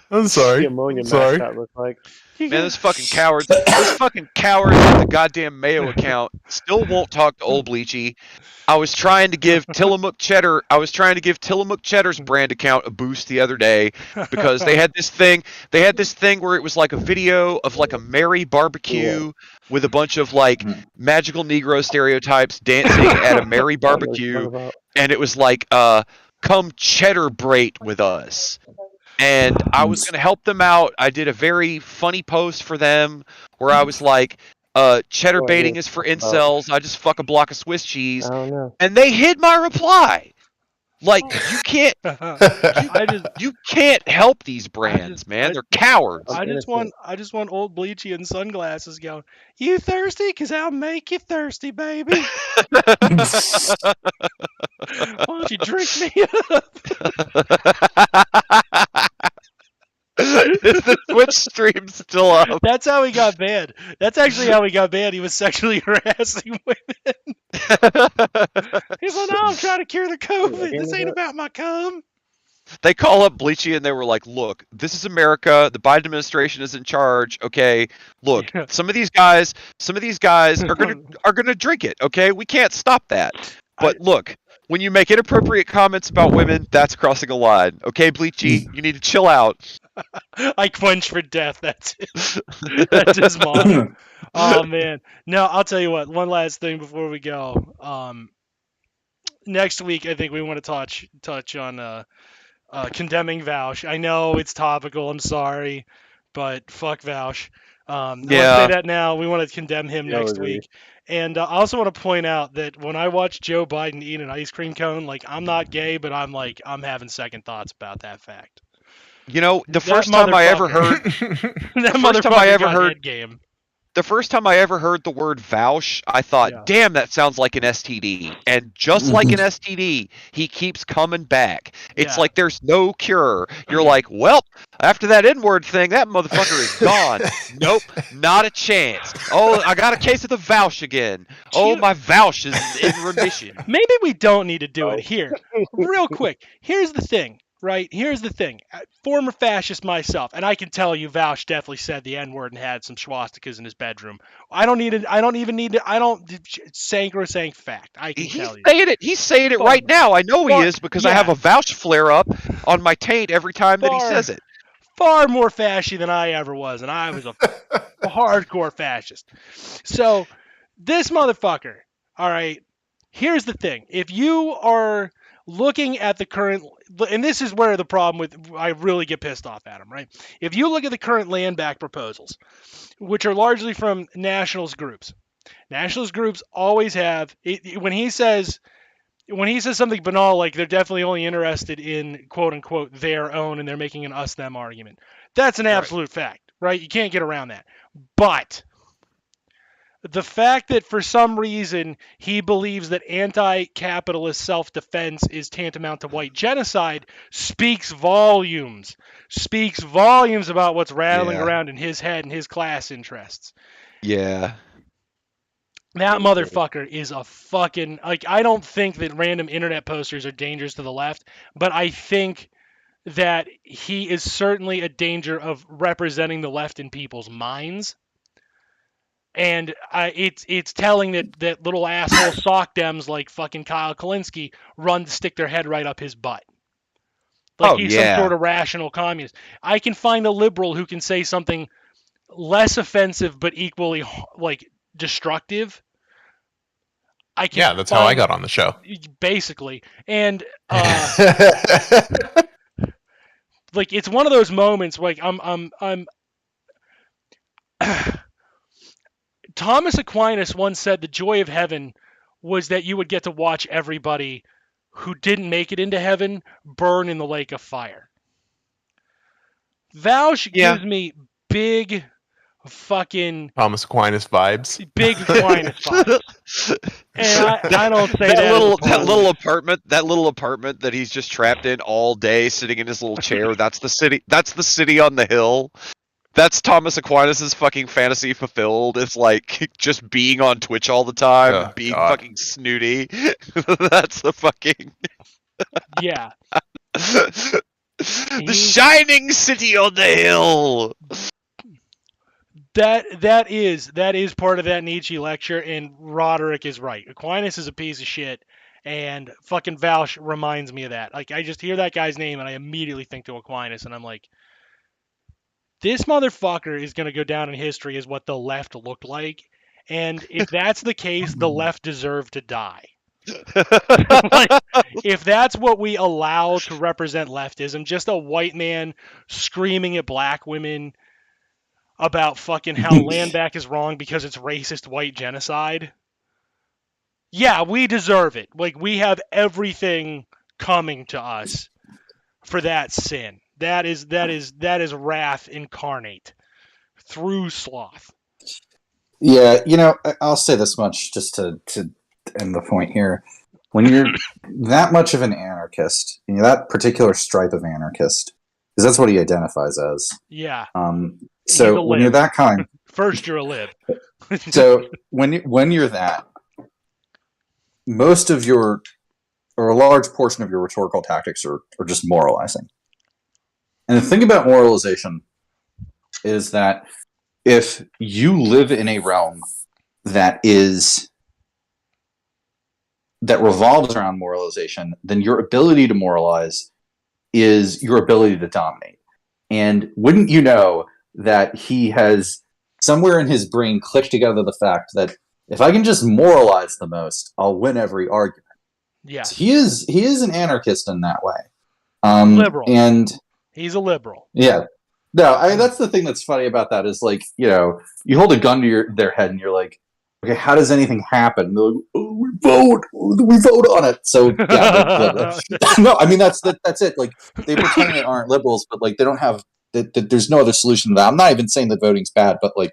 C: I'm sorry.
E: Ammonia
C: sorry.
E: mascot look like.
A: Man, those fucking cowards at the goddamn Mayo account still won't talk to Old Bleachy. I was trying to give Tillamook Cheddar's brand account a boost the other day because they had this thing where it was like a video of like a merry barbecue with a bunch of like magical Negro stereotypes dancing at a merry barbecue, and it was like come cheddar brate with us. And I was going to help them out. I did a very funny post for them where I was like, cheddar baiting is for incels. I just fuck a block of Swiss cheese. And they hid my reply. Like, you can't you can't help these brands, man. They're cowards.
B: I just want Old Bleachy and sunglasses going, you thirsty? Because I'll make you thirsty, baby. Why don't you drink me up?
A: Is the Twitch stream still up?
B: That's how he got banned. That's actually how he got banned. He was sexually harassing women. He's like, no, I'm trying to cure the COVID. This ain't about my cum.
A: They call up Bleachy and they were like, look, this is America. The Biden administration is in charge. Okay, look, some of these guys are gonna drink it. Okay, we can't stop that. But look, when you make inappropriate comments about women, that's crossing a line. Okay, Bleachy, you need to chill out.
B: I quench for death. That's it. That's his motto. Oh man. No, I'll tell you what. One last thing before we go. Next week, I think we want to touch on condemning Vaush. I know it's topical. I'm sorry, but fuck Vaush. I want to say that now. We want to condemn him next week. And I also want to point out that when I watch Joe Biden eat an ice cream cone, like, I'm not gay, but I'm having second thoughts about that fact.
A: You know, the first time I ever heard the first time I ever heard the word vouch, I thought, damn, that sounds like an STD. And just like an STD, he keeps coming back. It's like there's no cure. You're like, well, after that N-word thing, that motherfucker is gone. Nope, not a chance. Oh, I got a case of the vouch again. Oh, my vouch is in remission.
B: Maybe we don't need to do it here. Real quick, here's the thing. Right, here's the thing. Former fascist myself, and I can tell you, Vouch definitely said the N-word and had some swastikas in his bedroom. Saying fact. I can tell you.
A: He's saying it right now. I know he is because I have a Vouch flare up on my taint every time that he says it.
B: Far more fascist than I ever was, and I was a hardcore fascist. So this motherfucker. All right. Here's the thing. If you are looking at the current, and this is where the problem with, I really get pissed off at him, right? If you look at the current land back proposals, which are largely from nationalist groups always have, when he says something banal, like they're definitely only interested in quote unquote their own and they're making an us-them argument. That's an absolute fact, right? You can't get around that. But the fact that for some reason he believes that anti-capitalist self-defense is tantamount to white genocide speaks volumes. Speaks volumes about what's rattling around in his head and his class interests.
A: Yeah.
B: That motherfucker is a fucking... Like, I don't think that random internet posters are dangerous to the left, but I think that he is certainly a danger of representing the left in people's minds. And it's telling that little asshole sock dems like fucking Kyle Kalinske run to stick their head right up his butt. Like he's some sort of rational communist. I can find a liberal who can say something less offensive but equally like destructive.
C: That's how I got on the show.
B: Basically. And like it's one of those moments like I'm Thomas Aquinas once said the joy of heaven was that you would get to watch everybody who didn't make it into heaven burn in the lake of fire. Vouch gives me big fucking
C: Thomas Aquinas vibes.
B: Big Aquinas vibes. And I don't say
A: that little apartment that he's just trapped in all day, sitting in his little chair. That's the city. That's the city on the hill. That's Thomas Aquinas' fucking fantasy fulfilled. It's like just being on Twitch all the time, being fucking snooty. That's the fucking...
B: Yeah.
A: The shining city on the hill!
B: That is part of that Nietzsche lecture, and Roderick is right. Aquinas is a piece of shit, and fucking Vouch reminds me of that. Like, I just hear that guy's name, and I immediately think to Aquinas, and I'm like, this motherfucker is going to go down in history as what the left looked like. And if that's the case, the left deserve to die. Like, if that's what we allow to represent leftism, just a white man screaming at black women about fucking how land back is wrong because it's racist white genocide. Yeah, we deserve it. Like, we have everything coming to us for that sin. That is wrath incarnate through sloth.
D: Yeah, I'll say this much just to end the point here. When you're that much of an anarchist, that particular stripe of anarchist, because that's what he identifies as.
B: Yeah.
D: So when you're that kind,
B: first you're a lib.
D: So when you're that, most of your, or a large portion of your rhetorical tactics are just moralizing. And the thing about moralization is that if you live in a realm that revolves around moralization, then your ability to moralize is your ability to dominate. And wouldn't you know that he has somewhere in his brain clicked together the fact that if I can just moralize the most, I'll win every argument.
B: Yeah.
D: So he is an anarchist in that way.
B: Liberal.
D: And
B: he's a liberal.
D: Yeah. No, that's the thing that's funny about that is like, you hold a gun to their head and you're like, okay, how does anything happen? They're like, we vote on it. So yeah, no, I mean that's it. Like they pretend they aren't liberals, but like they don't have. There's no other solution to that. I'm not even saying that voting's bad, but like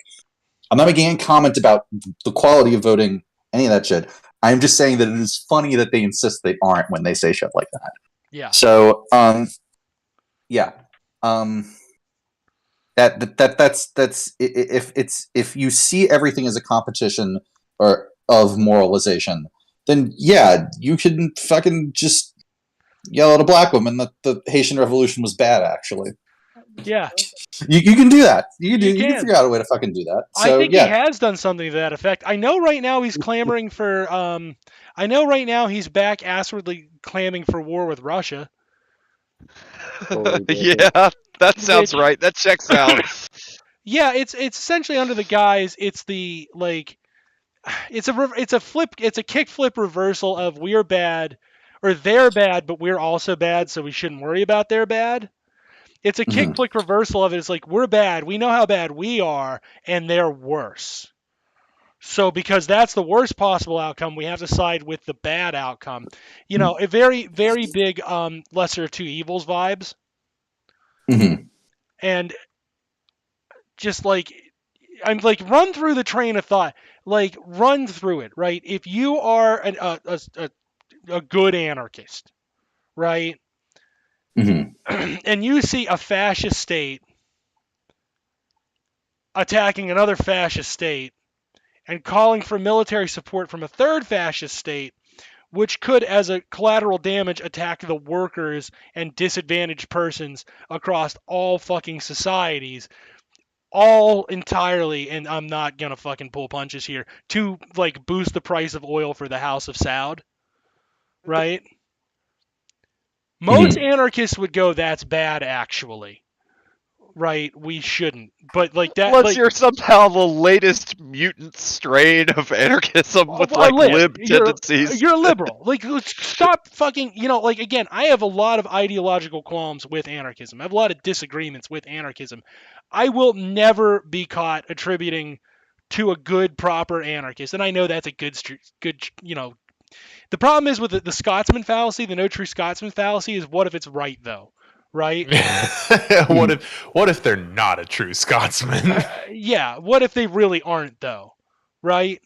D: I'm not making any comment about the quality of voting, any of that shit. I'm just saying that it is funny that they insist they aren't when they say shit like that.
B: Yeah.
D: So, yeah. That's if you see everything as a competition or of moralization, then yeah, you can fucking just yell at a black woman that the Haitian Revolution was bad. Actually,
B: Yeah,
D: you can do that. You can
B: can
D: figure out a way to fucking do that.
B: I
D: So
B: think
D: yeah,
B: he has done something to that effect. I know right now he's clamoring for. I know right now he's back asswardly clamming for war with Russia.
A: Yeah, that sounds right. That checks out.
B: Yeah, it's essentially under the guise. It's the like. It's a kick flip reversal of we're bad, or they're bad, but we're also bad, so we shouldn't worry about their bad. It's a kick flick reversal of it. It's like we're bad, we know how bad we are, and they're worse. So because that's the worst possible outcome, we have to side with the bad outcome. You know, a very, very big lesser of two evils vibes.
D: mm-hmm.
B: And just like I'm like run through the train of thought, like run through it, right? If you are a good anarchist, right, and you see a fascist state attacking another fascist state and calling for military support from a third fascist state, which could, as a collateral damage, attack the workers and disadvantaged persons across all fucking societies, all entirely, and I'm not gonna fucking pull punches here, to like boost the price of oil for the House of Saud, right? Most anarchists would go, that's bad, actually. Right, we shouldn't. But like that,
A: Unless
B: like,
A: you're somehow the latest mutant strain of anarchism with like lib tendencies.
B: You're a liberal. Like, stop fucking. You know, like again, I have a lot of ideological qualms with anarchism. I have a lot of disagreements with anarchism. I will never be caught attributing to a good, proper anarchist, and I know that's a good. You know, the problem is with the Scotsman fallacy. The no true Scotsman fallacy is what if it's right though. Right?
C: What if they're not a true Scotsman?
B: Yeah. What if they really aren't though? Right?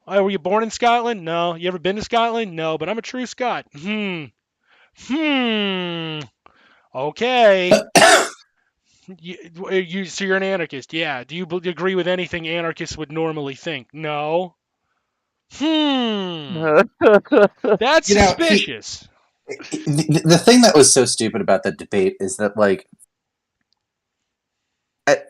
B: Were you born in Scotland? No. You ever been to Scotland? No. But I'm a true Scot. Okay. So you're an anarchist? Yeah. Do you agree with anything anarchists would normally think? No. That's suspicious.
D: The thing that was so stupid about that debate is that, like,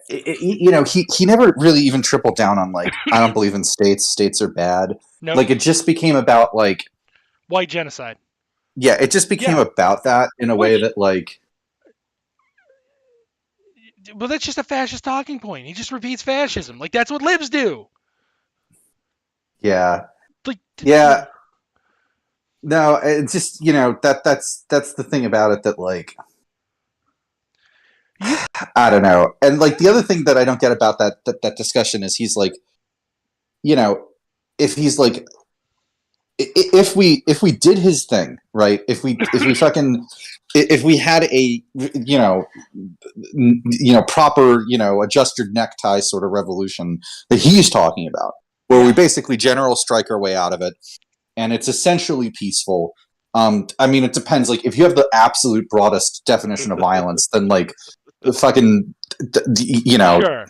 D: you know, he never really even tripled down on, like, I don't believe in states. States are bad.
B: Nope.
D: Like, it just became about, like...
B: white genocide.
D: Yeah, it just became about that in a way that, like...
B: Well, that's just a fascist talking point. He just repeats fascism. Like, that's what libs do.
D: Yeah.
B: Like,
D: yeah. No, it's just, you know, that's the thing about it that, like, I don't know. And, like, the other thing that I don't get about that discussion is he's like, you know, if he's like, if we did his thing, right? If we fucking, if we had a, you know, proper, you know, adjusted necktie sort of revolution that he's talking about, where we basically general strike our way out of it, and it's essentially peaceful. I mean, it depends. Like, if you have the absolute broadest definition of violence, then, like, the fucking, you know,
B: sure.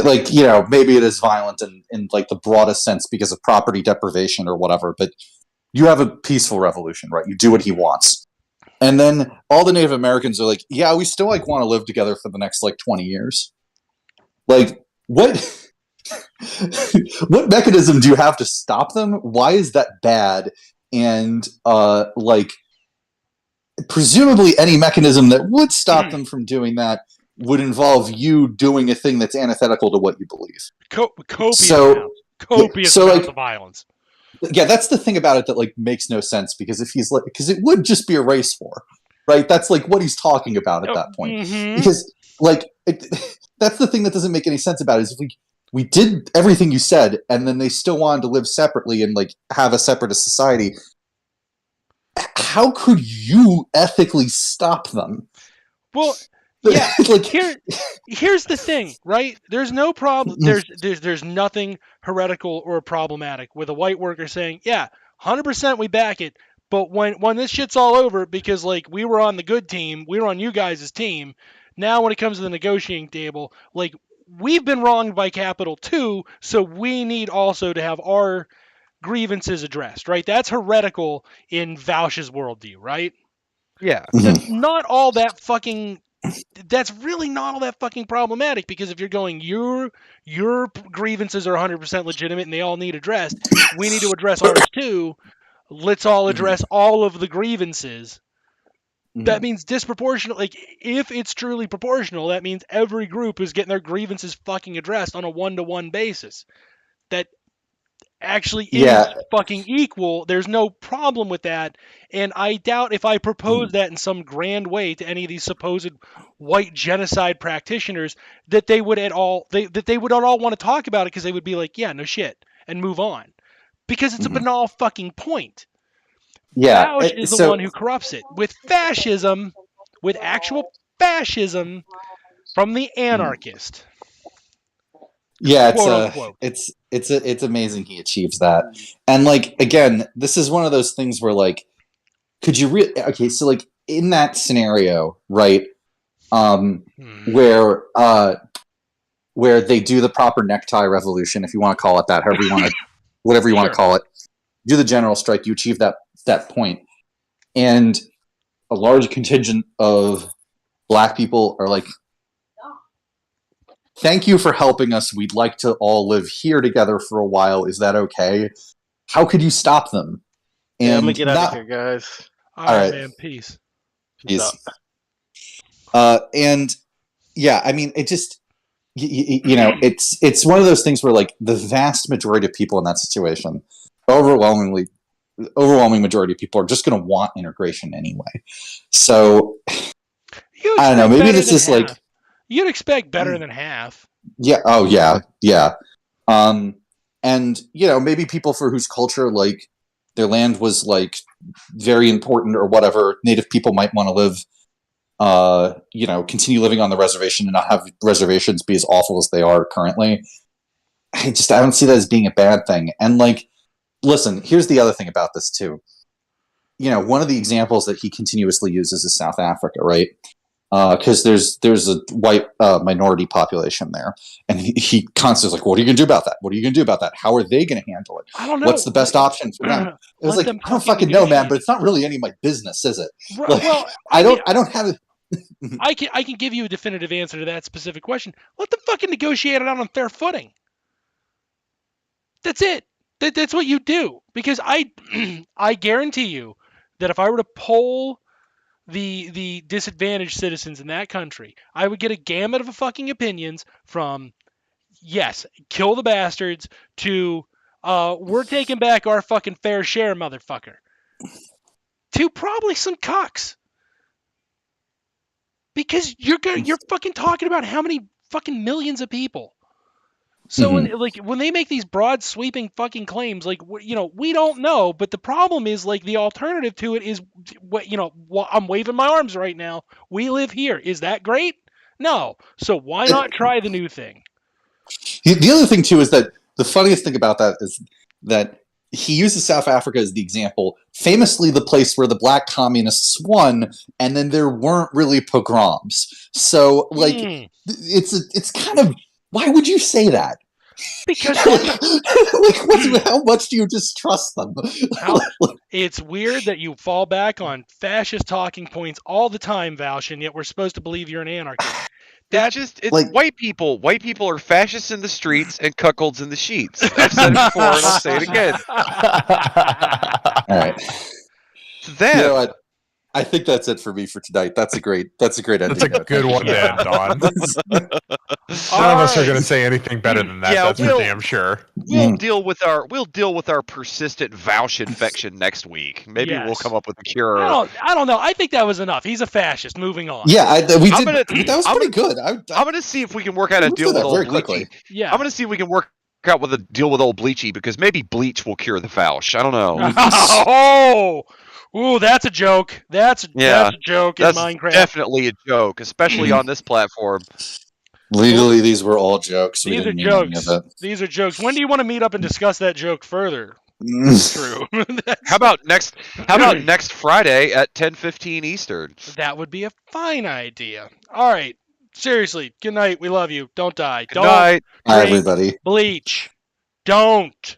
D: Like, you know, maybe it is violent in like the broadest sense because of property deprivation or whatever. But you have a peaceful revolution, right? You do what he wants, and then all the Native Americans are like, yeah, we still like want to live together for the next like 20 years. Like, what? What mechanism do you have to stop them? Why is that bad? And like, presumably any mechanism that would stop them from doing that would involve you doing a thing that's antithetical to what you believe.
B: Copious
D: amounts
B: of violence.
D: Yeah, that's the thing about it that, like, makes no sense, because if he's like, because it would just be a race war, right? That's like what he's talking about at that point. Because, like, that's the thing that doesn't make any sense about it, is if we did everything you said, and then they still wanted to live separately and, like, have a separatist society, how could you ethically stop them?
B: Well, Yeah,
D: like,
B: here's the thing, right? There's no problem. There's nothing heretical or problematic with a white worker saying, yeah, 100% we back it. But when this shit's all over, because like we were on the good team, we were on you guys' team. Now when it comes to the negotiating table, like we've been wronged by capital too, so we need also to have our grievances addressed, right? That's heretical in Vauch's worldview, right?
A: Yeah.
B: That's not all that fucking. That's really not all that fucking problematic, because if you're going, your grievances are 100% legitimate and they all need addressed, we need to address ours too. Let's all address all of the grievances. That means disproportionate. Like, if it's truly proportional, that means every group is getting their grievances fucking addressed on a 1-to-1 basis. That actually is fucking equal. There's no problem with that. And I doubt if I propose that in some grand way to any of these supposed white genocide practitioners that they would at all want to talk about it, because they would be like, yeah, no shit, and move on. Because it's a banal fucking point.
D: Yeah.
B: Fauch is the one who corrupts it. With fascism, with actual fascism from the anarchist.
D: Yeah,
B: quote unquote.
D: It's amazing he achieves that. And like, again, this is one of those things where like, could you really, okay, so like in that scenario, right, where they do the proper necktie revolution, if you want to call it that, however you want to, whatever you want to call it, do the general strike, you achieve that point, and a large contingent of black people are like, thank you for helping us. We'd like to all live here together for a while. Is that okay? How could you stop them? And
E: I'm gonna get out of here, guys.
B: All right, man. Peace.
D: Peace. And yeah, I mean, it just, you know, it's one of those things where like the vast majority of people in that situation, overwhelming majority of people are just going to want integration anyway. So I don't know. Maybe this is like,
B: you'd expect better than half.
D: Yeah. Oh, yeah. Yeah. And you know, maybe people for whose culture, like their land was like very important or whatever, Native people might want to live, you know, continue living on the reservation and not have reservations be as awful as they are currently. I don't see that as being a bad thing. And like, listen, here's the other thing about this too. You know, one of the examples that he continuously uses is South Africa, right? Because there's a white minority population there, and he constantly like, "What are you going to do about that? What are you going to do about that? How are they going to handle it?
B: I don't know.
D: What's the best option for them?" It was like, I don't fucking know, man, but it's not really any of my business, is it? Like, well, I don't have it.
B: I can give you a definitive answer to that specific question. Let them fucking negotiate it out on fair footing. That's it. That's what you do. Because I guarantee you that if I were to poll the disadvantaged citizens in that country, I would get a gamut of fucking opinions from, yes, kill the bastards, to we're taking back our fucking fair share, motherfucker, to probably some cucks. Because you're fucking talking about how many fucking millions of people. So when they make these broad sweeping fucking claims, like, you know, we don't know, but the problem is like the alternative to it is what, you know, I'm waving my arms right now. We live here. Is that great? No. So why not try the new thing?
D: The other thing too is that the funniest thing about that is that he uses South Africa as the example, famously the place where the black communists won, and then there weren't really pogroms. So like it's kind of, why would you say that?
B: Because
D: how much do you distrust them?
B: It's weird that you fall back on fascist talking points all the time, Vauch, and yet we're supposed to believe you're an anarchist.
A: It's like, white people. White people are fascists in the streets and cuckolds in the sheets. I've said it before, and I'll say it again.
D: All right.
A: Then,
D: you know what? I think that's it for me for tonight. That's a great ending.
C: That's a good one to end on. None of us are going to say anything better than that. That's for damn sure.
A: We'll deal with our persistent Vauch infection next week. Maybe we'll come up with a cure.
B: I don't know. I think that was enough. He's a fascist. Moving on.
D: Yeah, that was pretty good. I'm
A: going to see if we can work out a deal with old Bleachy.
B: Yeah,
A: I'm going to see if we can work out with a deal with old Bleachy, because maybe bleach will cure the Vauch. I don't know.
B: Ooh, that's a joke. That's a joke in Minecraft.
A: Definitely a joke, especially on this platform.
D: Legally, these were all jokes.
B: These are jokes. These are jokes. When do you want to meet up and discuss that joke further? True.
A: How about next Friday at 10:15 Eastern?
B: That would be a fine idea. All right. Seriously. Good night. We love you. Don't die.
A: Good night.
D: Bye, everybody.
B: Bleach. Don't.